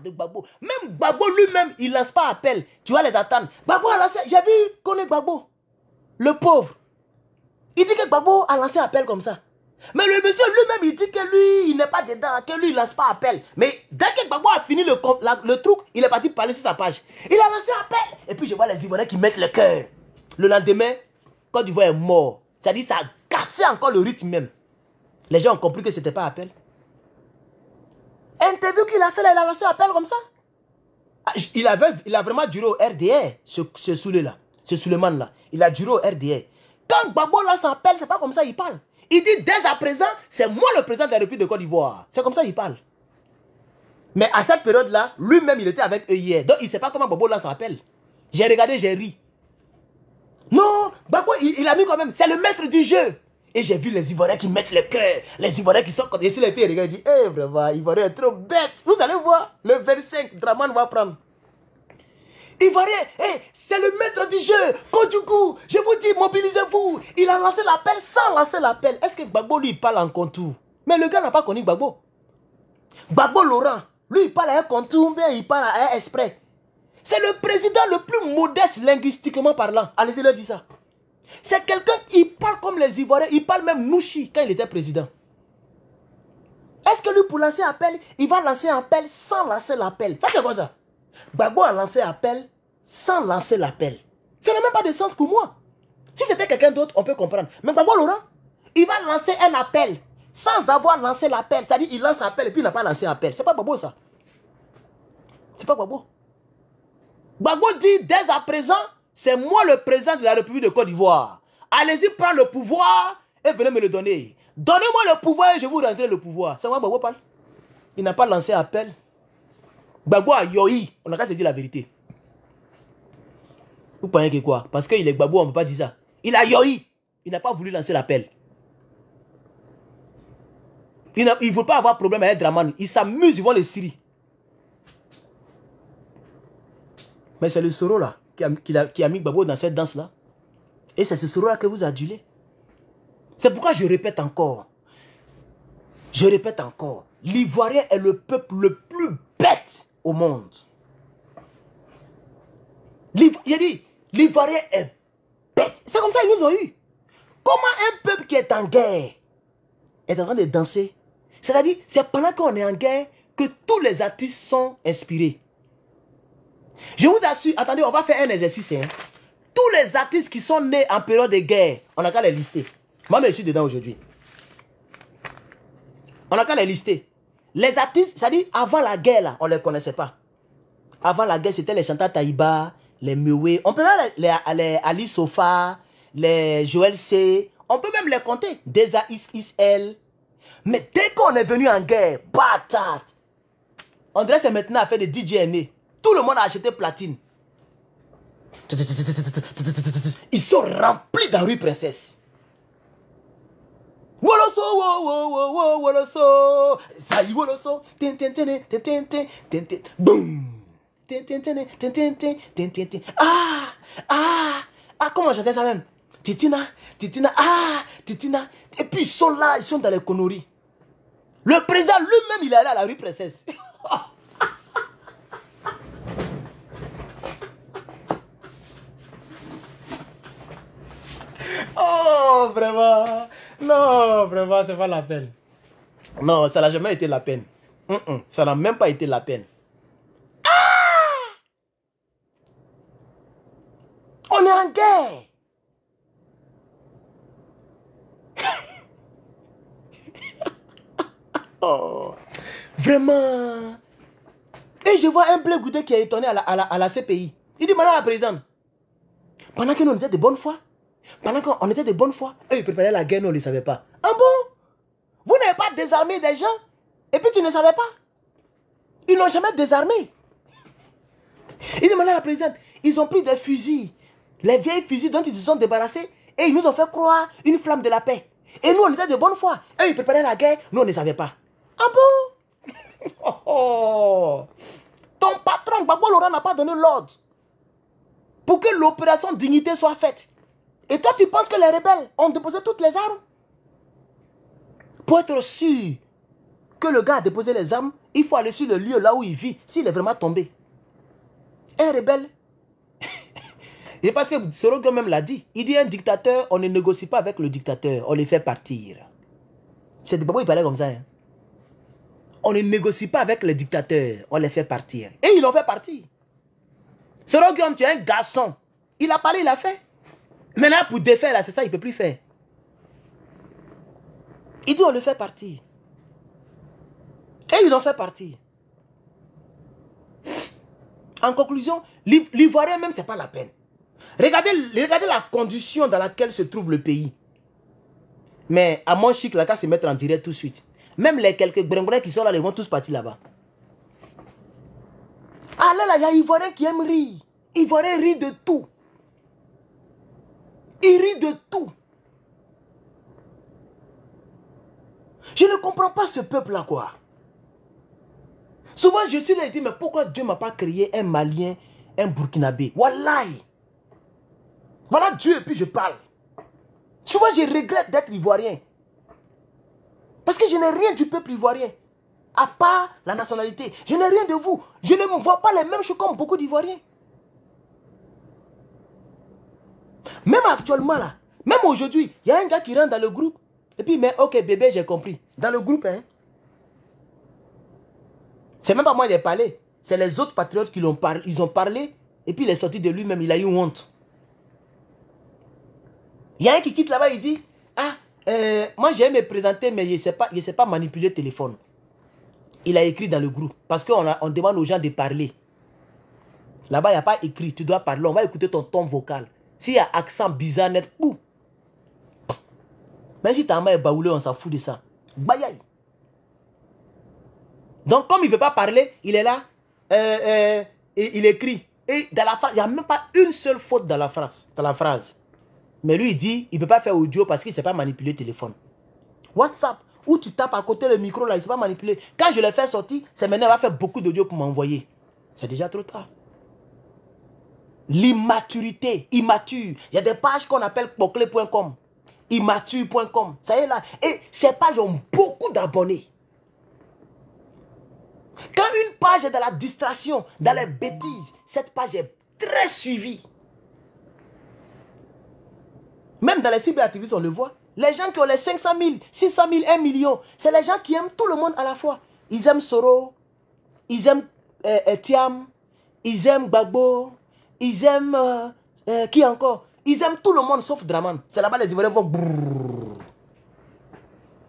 de Gbagbo. Même Gbagbo lui-même, il ne lance pas appel. Tu vas les attendre. Gbagbo a lancé, j'ai vu qu'on est Gbagbo. Le pauvre. Il dit que Gbagbo a lancé appel comme ça. Mais le monsieur lui-même, il dit que lui, il n'est pas dedans, que lui, il ne lance pas appel. Mais dès que Gbagbo a fini le truc, il est parti parler sur sa page. Il a lancé appel. Et puis je vois les Ivoiriens qui mettent le cœur. Le lendemain, Côte d'Ivoire est mort. C'est-à-dire ça a cassé encore le rythme même. Les gens ont compris que ce n'était pas appel. Interview qu'il a fait là, il a lancé appel comme ça. Il a vraiment duré au RDR, ce Soulé-là, ce Souleymane-là. Il a duré au RDR. Quand Gbagbo lance appel, c'est pas comme ça il parle. Il dit dès à présent, c'est moi le président de la République de Côte d'Ivoire. C'est comme ça il parle. Mais à cette période-là, lui-même, il était avec eux hier. Donc il ne sait pas comment Gbagbo lance appel. J'ai regardé, j'ai ri. Non, Gbagbo, il a mis quand même, c'est le maître du jeu. Et j'ai vu les Ivoiriens qui mettent le cœur. Les Ivoiriens qui sont côté sur les pieds, ils disent, eh vraiment, Ivoirien est trop bête. Vous allez voir, le 25, Draman va prendre. Ivoirien, hey, c'est le maître du jeu. Kodjougou, je vous dis, mobilisez-vous. Il a lancé l'appel sans lancer l'appel. Est-ce que Gbagbo, lui, il parle en contour? Mais le gars n'a pas connu Gbagbo. Gbagbo Laurent, lui, il parle à un contour, mais il parle à un exprès. C'est le président le plus modeste linguistiquement parlant. Allez-y, leur dit ça. C'est quelqu'un qui parle comme les Ivoiriens. Il parle même Nouchi quand il était président. Est-ce que lui, pour lancer appel, il va lancer appel sans lancer l'appel? Ça, c'est quoi ça? Gbagbo a lancé appel sans lancer l'appel. Ça n'a même pas de sens pour moi. Si c'était quelqu'un d'autre, on peut comprendre. Mais Gbagbo Laurent, il va lancer un appel sans avoir lancé l'appel. C'est-à-dire il lance appel et puis il n'a pas lancé appel. C'est pas Gbagbo ça. C'est pas Gbagbo. Gbagbo dit dès à présent, c'est moi le président de la République de Côte d'Ivoire. Allez-y prendre le pouvoir et venez me le donner. Donnez-moi le pouvoir et je vous rendrai le pouvoir. C'est moi Gbagbo parle. Il n'a pas lancé appel. Gbagbo a yoi. On n'a qu'à se dire la vérité. Vous pensez que quoi? Parce qu'il est Gbagbo, on ne peut pas dire ça. Il a yoi. Il n'a pas voulu lancer l'appel. Il ne veut pas avoir problème avec Draman. Il s'amuse, ils vont le Syrie. Mais c'est le Soro là qui a mis Gbagbo dans cette danse là. Et c'est ce Soro là que vous adulez. C'est pourquoi je répète encore. Je répète encore. L'Ivoirien est le peuple le plus bête au monde. Il a dit, l'Ivoirien est bête. C'est comme ça qu'ils nous ont eu. Comment un peuple qui est en guerre est en train de danser? C'est-à-dire, c'est pendant qu'on est en guerre que tous les artistes sont inspirés. Je vous assure, attendez, on va faire un exercice. Hein. Tous les artistes qui sont nés en période de guerre, on n'a qu'à les lister. Moi, je suis dedans aujourd'hui. On n'a qu'à les lister. Les artistes, c'est-à-dire, avant la guerre, là, on ne les connaissait pas. Avant la guerre, c'était les chanteurs Taïba, les Mewé. On peut même les Ali Sofa, les Joël C. On peut même les compter. Deza Isl. Mais dès qu'on est venu en guerre, patate. On dirait que c'est maintenant à faire des DJ aînés. Tout le monde a acheté platine. Ils sont remplis dans rue Princesse. Woloso, woloso, Zaï woloso, boum. Comment j'entends ça même? Titina, Titina. Et puis ils sont là, ils sont dans les conneries. Le président lui-même, il est allé à la rue Princesse. Oh, vraiment. Non, vraiment, c'est pas la peine. Non, ça n'a jamais été la peine. Ça n'a même pas été la peine. Ah! On est en guerre. Oh, vraiment. Et je vois un blé goûté qui est étonné à la CPI. Il dit, madame la présidente, pendant que nous étions de bonne foi, pendant qu'on était de bonne foi, eux ils préparaient la guerre, nous on ne le savait pas. Ah bon? Vous n'avez pas désarmé des gens et puis tu ne savais pas? Ils n'ont jamais désarmé. Il dit, madame la présidente, ils ont pris des fusils, les vieilles fusils dont ils se sont débarrassés et ils nous ont fait croire une flamme de la paix. Et nous on était de bonne foi. Eux ils préparaient la guerre, nous on ne savait pas. Ah bon? Oh, oh. Ton patron, Gbagbo Laurent, n'a pas donné l'ordre pour que l'opération dignité soit faite. Et toi, tu penses que les rebelles ont déposé toutes les armes? Pour être sûr que le gars a déposé les armes, il faut aller sur le lieu là où il vit, s'il est vraiment tombé. Un rebelle, et parce que Sorogo même l'a dit, il dit un dictateur, on ne négocie pas avec le dictateur, on les fait partir. C'est de Gbagbo, il parlait comme ça. Hein. On ne négocie pas avec les dictateurs, on les fait partir. Et ils l'ont fait partir. Sorogo, tu es un garçon. Il a parlé, il a fait. Maintenant, pour défaire, là, c'est ça, il ne peut plus faire. Il dit, on le fait partir. Et ils l'ont fait partir. En conclusion, l'Ivoirien même, ce n'est pas la peine. Regardez la condition dans laquelle se trouve le pays. Mais à mon chic, la qu'à se mettre en direct tout de suite. Même les quelques bringourins qui sont là, ils vont tous partir là-bas. Ah là, il y a Ivoirien qui aime rire. Ivoirien rit de tout. Il rit de tout. Je ne comprends pas ce peuple-là, quoi. Souvent, je suis là et dis, mais pourquoi Dieu ne m'a pas créé un Malien, un Burkinabé? Wallahi. Voilà Dieu et puis je parle. Souvent, je regrette d'être Ivoirien. Parce que je n'ai rien du peuple ivoirien. À part la nationalité. Je n'ai rien de vous. Je ne me vois pas les mêmes choses comme beaucoup d'Ivoiriens. Même actuellement là, même aujourd'hui, il y a un gars qui rentre dans le groupe. Et puis, mais ok bébé, j'ai compris. Dans le groupe, hein. C'est même pas moi qui ai parlé. C'est les autres patriotes qui l'ont parlé. Ils ont parlé. Et puis il est sorti de lui-même. Il a eu honte. Il y a un qui quitte là-bas. Il dit, ah, moi j'ai me présenter, mais il ne sait pas manipuler le téléphone. Il a écrit dans le groupe. Parce qu'on demande aux gens de parler. Là-bas, il n'y a pas écrit. Tu dois parler. On va écouter ton ton vocal. S'il y a accent bizarre net, pou. Même si ta main est baoulée, on s'en fout de ça. Bayaï. Donc, comme il ne veut pas parler, il est là. Et il écrit. Et dans la phrase, il n'y a même pas une seule faute dans la phrase. Mais lui, il dit, il ne peut pas faire audio parce qu'il ne sait pas manipuler le téléphone. WhatsApp, où tu tapes à côté le micro, là, il ne sait pas manipuler. Quand je l'ai fait sortir, c'est maintenant, il va faire beaucoup d'audio pour m'envoyer. C'est déjà trop tard. L'immaturité, immature. Il y a des pages qu'on appelle poclé.com. Immature.com. Ça y est là. Et ces pages ont beaucoup d'abonnés. Quand une page est dans la distraction, dans les bêtises, cette page est très suivie. Même dans les cyberactivistes, on le voit. Les gens qui ont les 500 000, 600 000, 1 million, c'est les gens qui aiment tout le monde à la fois. Ils aiment Soro, ils aiment Thiam, ils aiment Gbagbo, ils aiment... qui encore? Ils aiment tout le monde sauf Draman. C'est là-bas les Ivoiriens vont... Brrr.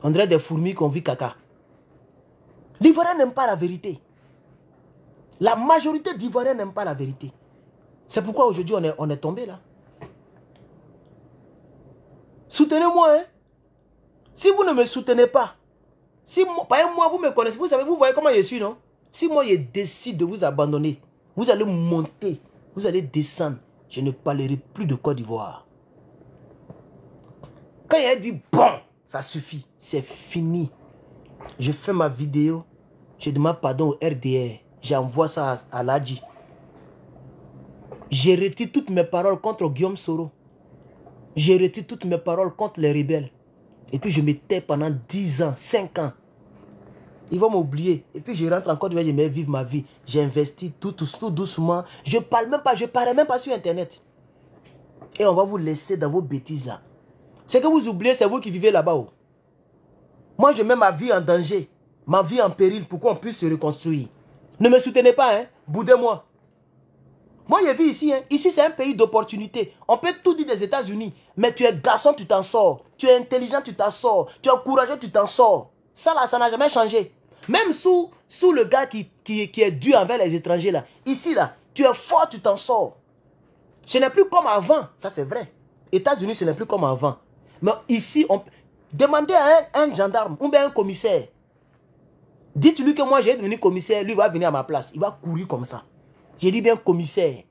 On dirait des fourmis qu'on vit caca. L'Ivoirien n'aime pas la vérité. La majorité d'Ivoiriens n'aiment pas la vérité. C'est pourquoi aujourd'hui on est tombé là. Soutenez-moi, hein. Si vous ne me soutenez pas, si moi, par exemple, moi, vous me connaissez, vous savez, vous voyez comment je suis, non? Si moi, je décide de vous abandonner, vous allez monter, vous allez descendre. Je ne parlerai plus de Côte d'Ivoire. Quand il a dit, bon, ça suffit, c'est fini. Je fais ma vidéo, je demande pardon au RDR, j'envoie ça à l'Adji. J'ai retiré toutes mes paroles contre Guillaume Soro. J'ai retiré toutes mes paroles contre les rebelles. Et puis je me tais pendant 10 ans, 5 ans. Ils vont m'oublier. Et puis je rentre encore, je vais vivre ma vie. J'investis tout doucement. Je parle même pas, je parais même pas sur Internet. Et on va vous laisser dans vos bêtises là. C'est que vous oubliez, c'est vous qui vivez là-bas. Oh. Moi, je mets ma vie en danger, ma vie en péril pour qu'on puisse se reconstruire. Ne me soutenez pas, hein. Boudez-moi. Moi, je vis ici. Hein. Ici, c'est un pays d'opportunité. On peut tout dire des États-Unis. Mais tu es garçon, tu t'en sors. Tu es intelligent, tu t'en sors. Tu es courageux, tu t'en sors. Ça, là, ça n'a jamais changé. Même sous le gars qui est dur envers les étrangers, là. Ici, là, tu es fort, tu t'en sors. Ce n'est plus comme avant. Ça, c'est vrai. États-Unis, ce n'est plus comme avant. Mais ici, demandez à un gendarme ou bien un commissaire. Dites-lui que moi, j'ai devenu commissaire. Lui va venir à ma place. Il va courir comme ça. J'ai dit bien commissaire.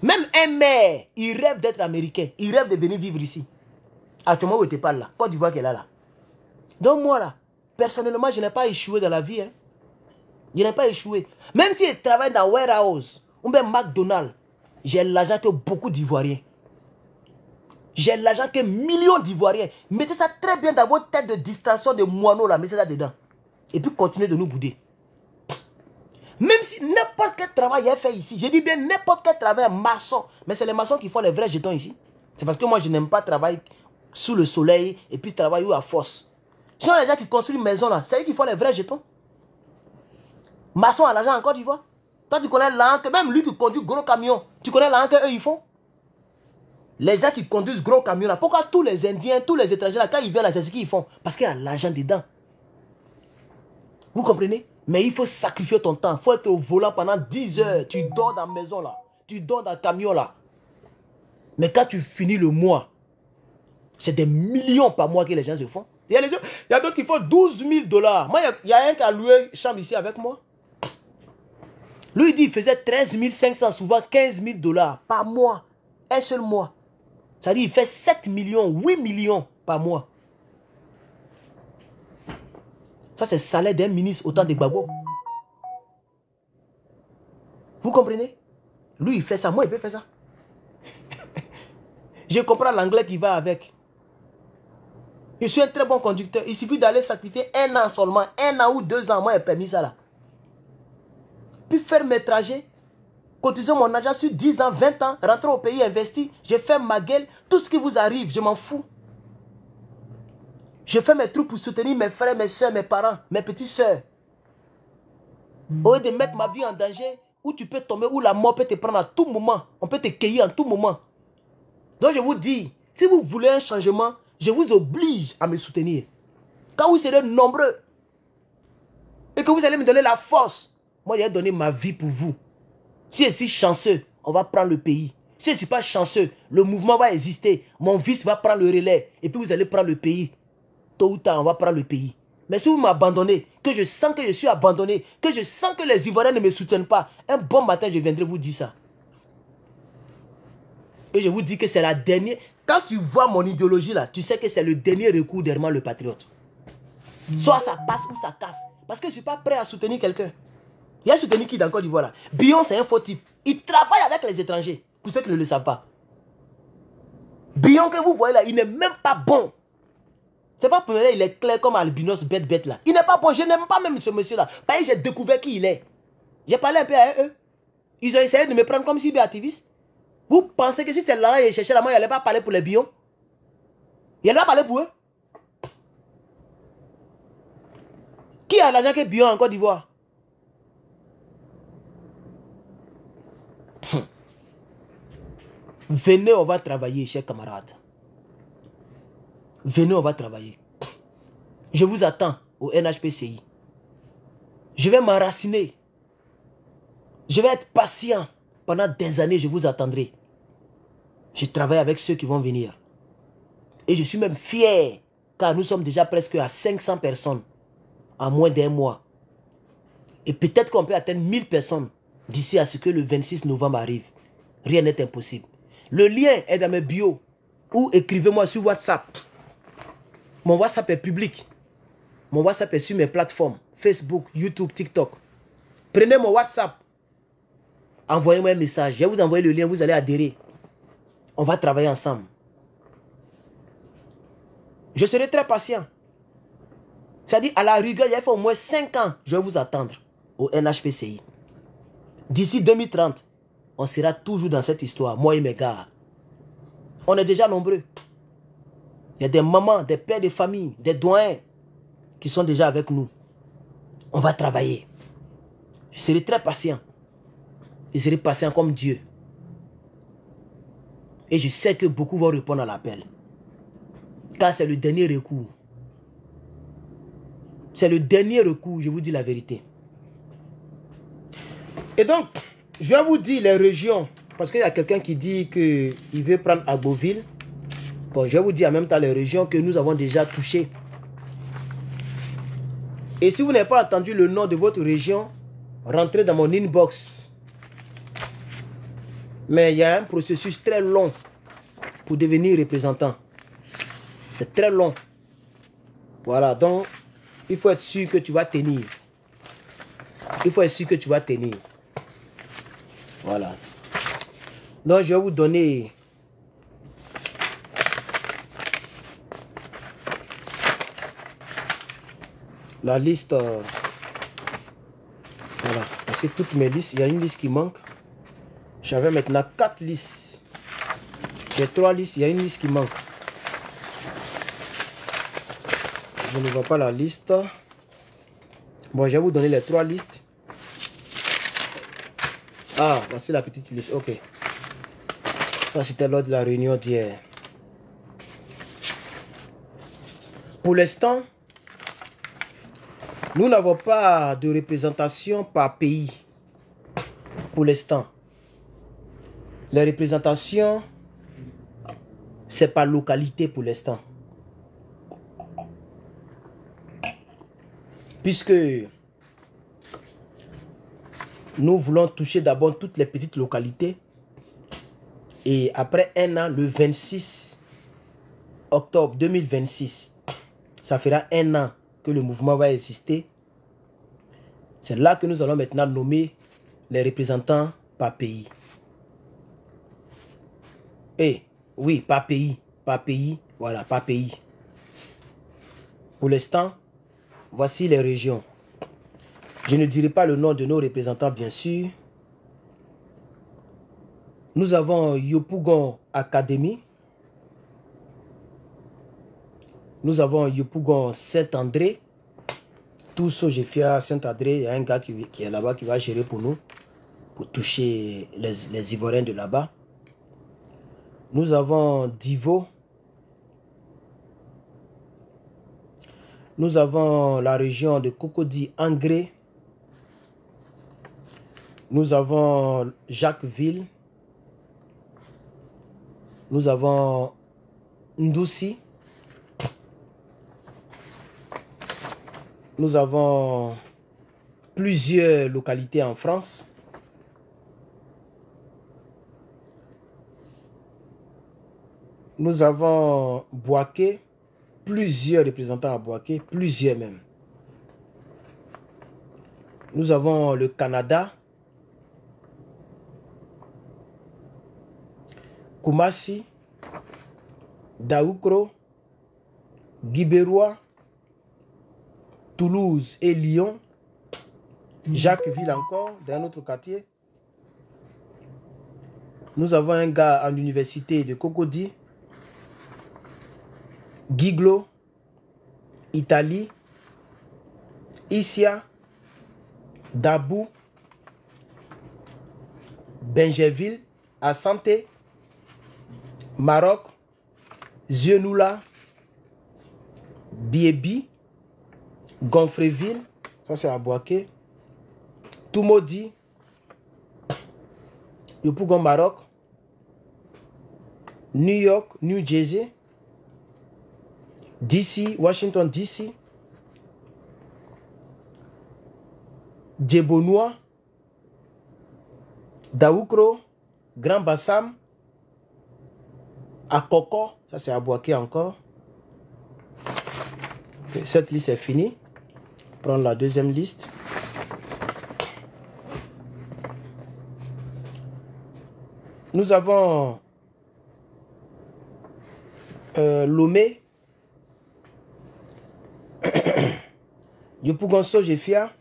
Même un maire, il rêve d'être américain. Il rêve de venir vivre ici. Actuellement, où tu parles là? Côte d'Ivoire qu'elle est là. Donc moi là, personnellement, je n'ai pas échoué dans la vie. Hein. Je n'ai pas échoué. Même si je travaille dans Warehouse ou bien McDonald's, j'ai l'argent que beaucoup d'Ivoiriens. J'ai l'argent que millions d'Ivoiriens. Mettez ça très bien dans votre tête de distraction de moineaux là. Mettez ça dedans. Et puis continuez de nous bouder. Même si n'importe quel travail est fait ici, je dis bien n'importe quel travail maçon, mais c'est les maçons qui font les vrais jetons ici. C'est parce que moi je n'aime pas travailler sous le soleil et puis travailler à force. Ce sont les gens qui construisent une maison là, c'est eux qui font les vrais jetons. Maçon à l'argent en Côte d'Ivoire. Toi tu connais l'encre, même lui qui conduit gros camion, tu connais l'encre qu'eux ils font. Les gens qui conduisent gros camions là, pourquoi tous les Indiens, tous les étrangers là, quand ils viennent là, c'est ce qu'ils font? Parce qu'il y a l'argent dedans. Vous comprenez? Mais il faut sacrifier ton temps. Il faut être au volant pendant 10 heures. Tu dors dans la maison là. Tu dors dans le camion là. Mais quand tu finis le mois, c'est des millions par mois que les gens se font. Il y a d'autres qui font 12 000 $. Moi, il y a un qui a loué une chambre ici avec moi. Lui, il dit qu'il faisait 13 500, souvent 15 000 $ par mois. Un seul mois. Ça dit qu'il fait 7 millions, 8 millions par mois. Ça, c'est le salaire d'un ministre au temps de Gbagbo. Vous comprenez? Lui, il fait ça. Moi, il peut faire ça. Je comprends l'anglais qui va avec. Je suis un très bon conducteur. Il suffit d'aller sacrifier 1 an seulement. 1 an ou 2 ans. Moi, j'ai permis ça là. Puis faire mes trajets. Cotiser mon argent sur 10 ans, 20 ans. Rentrer au pays, investir. Je fais ma gueule. Tout ce qui vous arrive, je m'en fous. Je fais mes trucs pour soutenir mes frères, mes soeurs, mes parents, mes petites soeurs. Au lieu de mettre ma vie en danger, où tu peux tomber, où la mort peut te prendre à tout moment. On peut te cueillir en tout moment. Donc je vous dis, si vous voulez un changement, je vous oblige à me soutenir. Quand vous serez nombreux et que vous allez me donner la force, moi je vais donner ma vie pour vous. Si je suis chanceux, on va prendre le pays. Si je ne suis pas chanceux, le mouvement va exister. Mon fils va prendre le relais et puis vous allez prendre le pays. Tôt ou tard, on va prendre le pays. Mais si vous m'abandonnez, que je sens que je suis abandonné, que je sens que les Ivoiriens ne me soutiennent pas, un bon matin, je viendrai vous dire ça. Et je vous dis que c'est la dernière... Quand tu vois mon idéologie là, tu sais que c'est le dernier recours d'Herman le Patriote. Soit ça passe ou ça casse. Parce que je ne suis pas prêt à soutenir quelqu'un. Il y a soutenu qui dans Côte d'Ivoire là? Bion, c'est un faux type. Il travaille avec les étrangers. Pour ceux qui ne le savent pas. Bion que vous voyez là, il n'est même pas bon. C'est pas pour lui, il est clair comme albinos bête là. Il n'est pas bon, je n'aime pas même ce monsieur là. Parce que j'ai découvert qui il est. J'ai parlé un peu à eux. Ils ont essayé de me prendre comme cyberactiviste. Vous pensez que si c'est là et chercher la main, il n'allait pas parler pour les Bions? Il allait pas parler pour eux? Qui a l'argent que Bion en Côte d'Ivoire? Venez, on va travailler, chers camarades. Venez, on va travailler. Je vous attends au NHPCI. Je vais m'enraciner. Je vais être patient. Pendant des années, je vous attendrai. Je travaille avec ceux qui vont venir. Et je suis même fier, car nous sommes déjà presque à 500 personnes en moins d'un mois. Et peut-être qu'on peut atteindre 1000 personnes d'ici à ce que le 26 novembre arrive. Rien n'est impossible. Le lien est dans mes bios. Ou écrivez-moi sur WhatsApp. Mon WhatsApp est public. Mon WhatsApp est sur mes plateformes. Facebook, YouTube, TikTok. Prenez mon WhatsApp. Envoyez-moi un message. Je vais vous envoyer le lien. Vous allez adhérer. On va travailler ensemble. Je serai très patient. C'est-à-dire, à la rigueur, il faut au moins 5 ans. Je vais vous attendre au NHPCI. D'ici 2030, on sera toujours dans cette histoire. Moi et mes gars. On est déjà nombreux. Il y a des mamans, des pères de famille, des doyens qui sont déjà avec nous. On va travailler. Je serai très patient. Je serai patient comme Dieu. Et je sais que beaucoup vont répondre à l'appel. Car c'est le dernier recours. C'est le dernier recours, je vous dis la vérité. Et donc, je vais vous dire les régions. Parce qu'il y a quelqu'un qui dit qu'il veut prendre Agboville. Bon, je vais vous dire en même temps les régions que nous avons déjà touchées. Et si vous n'avez pas entendu le nom de votre région, rentrez dans mon inbox. Mais il y a un processus très long pour devenir représentant. C'est très long. Voilà, donc il faut être sûr que tu vas tenir. Il faut être sûr que tu vas tenir. Voilà. Donc je vais vous donner la liste. Voilà. C'est toutes mes listes. Il y a une liste qui manque. J'avais maintenant 4 listes. J'ai 3 listes. Il y a une liste qui manque. Je ne vois pas la liste. Bon, je vais vous donner les 3 listes. Ah, voici la petite liste. Ok. Ça, c'était lors de la réunion d'hier. Pour l'instant, nous n'avons pas de représentation par pays. Pour l'instant. Les représentations, c'est par localité pour l'instant. Puisque nous voulons toucher d'abord toutes les petites localités. Et après un an, le 26 octobre 2026, ça fera un an que le mouvement va exister. C'est là que nous allons maintenant nommer les représentants par pays. Et oui, par pays. Par pays. Voilà, par pays. Pour l'instant, voici les régions. Je ne dirai pas le nom de nos représentants, bien sûr. Nous avons Yopougon Academy. Nous avons Yopougon Saint-André. Tout ce j'ai fait à Saint-André. Il y a un gars qui est là-bas qui va gérer pour nous. Pour toucher les Ivoiriens de là-bas. Nous avons Divo. Nous avons la région de Cocody-Angré. Nous avons Jacquesville. Nous avons Ndoussi. Nous avons plusieurs localités en France. Nous avons Boaké. Plusieurs représentants à Boaké. Plusieurs même. Nous avons le Canada. Koumassi, Daoukro, Guibérois, Toulouse et Lyon, Jacquesville encore, dans un autre quartier. Nous avons un gars en université de Cocody, Guiglo, Italie, Issia, Dabou, Benjerville, Assanté, Maroc, Zienoula, Biebi, Gonfreville, ça c'est à Boaké, Toumodi, Yopougon Maroc, New York, New Jersey, DC, Washington DC, Djebonois, Daoukro, Grand Bassam, Akoko, ça c'est à Boaké encore. Okay, cette liste est finie. Prendre la deuxième liste. Nous avons Lomé, Yopougon Sojefia,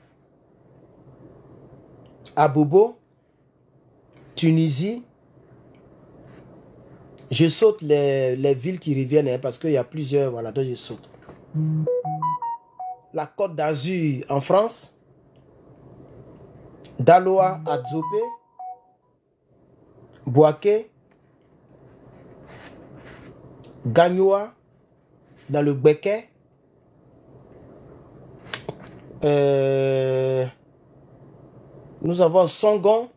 Abobo, Tunisie, Je saute les villes qui reviennent hein, parce qu'il y a plusieurs, voilà, donc je saute. La Côte d'Azur en France, Daloa à Dzopé, Boaké, Gagnoa dans le Béquet, nous avons Songon,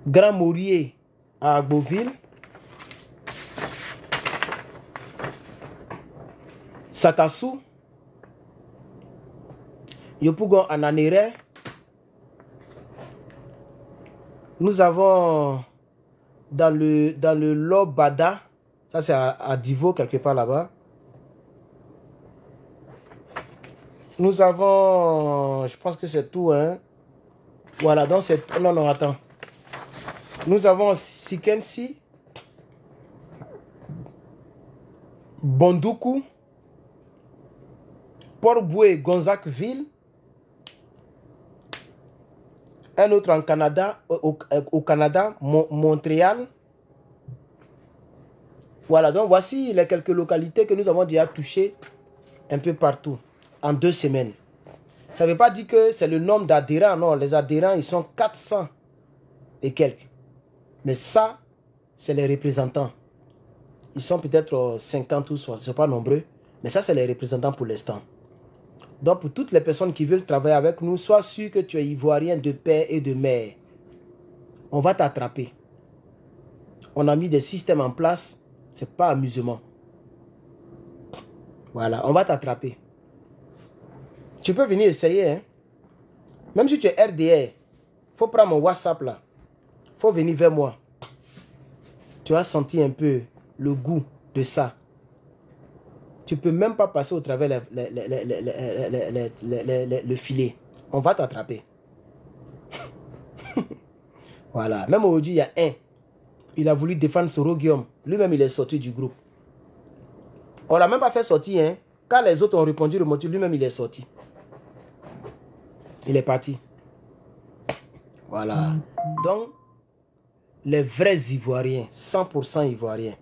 Grand Maurier à Beauville, Sakassou, Yopougon à Nanéré. Nous avons dans le Lobada, ça c'est à Divo quelque part là-bas. Nous avons, je pense que c'est tout, hein. Voilà, donc c'est... Non, non, attends. Nous avons Sikensi, Bondoukou, Port-Boué, Gonzacqueville. Un autre en Canada, au Canada, Montréal. Voilà, donc voici les quelques localités que nous avons déjà touchées un peu partout en 2 semaines. Ça ne veut pas dire que c'est le nombre d'adhérents. Non, les adhérents, ils sont 400 et quelques. Mais ça, c'est les représentants. Ils sont peut-être 50 ou 60, ce n'est pas nombreux. Mais ça, c'est les représentants pour l'instant. Donc, pour toutes les personnes qui veulent travailler avec nous, sois sûr que tu es ivoirien de père et de mère. On va t'attraper. On a mis des systèmes en place. Ce n'est pas amusement. Voilà, on va t'attraper. Tu peux venir essayer. Hein? Même si tu es RDR, il faut prendre mon WhatsApp là. Il faut venir vers moi. Tu vas sentir un peu le goût de ça. Tu ne peux même pas passer au travers le filet. On va t'attraper. Voilà. Même aujourd'hui, il y a un. Il a voulu défendre Sorogium. Lui-même, il est sorti du groupe. On n'a même pas fait sortir. Hein. Quand les autres ont répondu le motif, lui-même, il est sorti. Il est parti. Voilà. Donc, les vrais Ivoiriens, 100% Ivoiriens,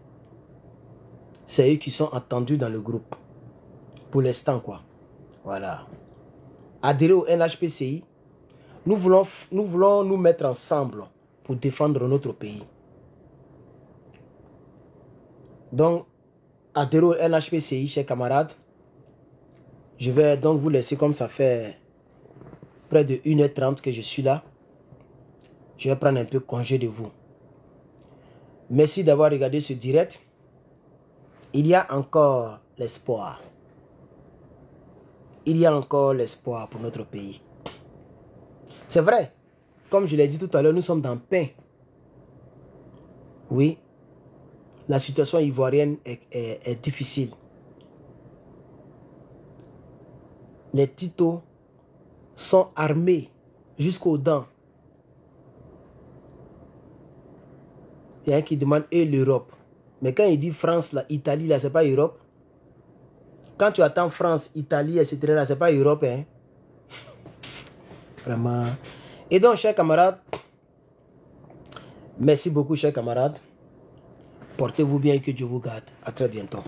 c'est eux qui sont entendus dans le groupe. Pour l'instant, quoi. Voilà. Adhérer au NHPCI, nous voulons nous mettre ensemble pour défendre notre pays. Donc, adhérer au NHPCI, chers camarades. Je vais donc vous laisser comme ça fait près de 1h30 que je suis là. Je vais prendre un peu congé de vous. Merci d'avoir regardé ce direct. Il y a encore l'espoir. Il y a encore l'espoir pour notre pays. C'est vrai, comme je l'ai dit tout à l'heure, nous sommes dans le pain. Oui, la situation ivoirienne est difficile. Les Titos sont armés jusqu'aux dents. Il y a un qui demande et l'Europe. Mais quand il dit France, là, Italie, là, c'est pas Europe. Quand tu attends France, Italie, etc., là, c'est pas Europe, hein. Vraiment. Et donc, chers camarades, merci beaucoup, chers camarades. Portez-vous bien et que Dieu vous garde. À très bientôt.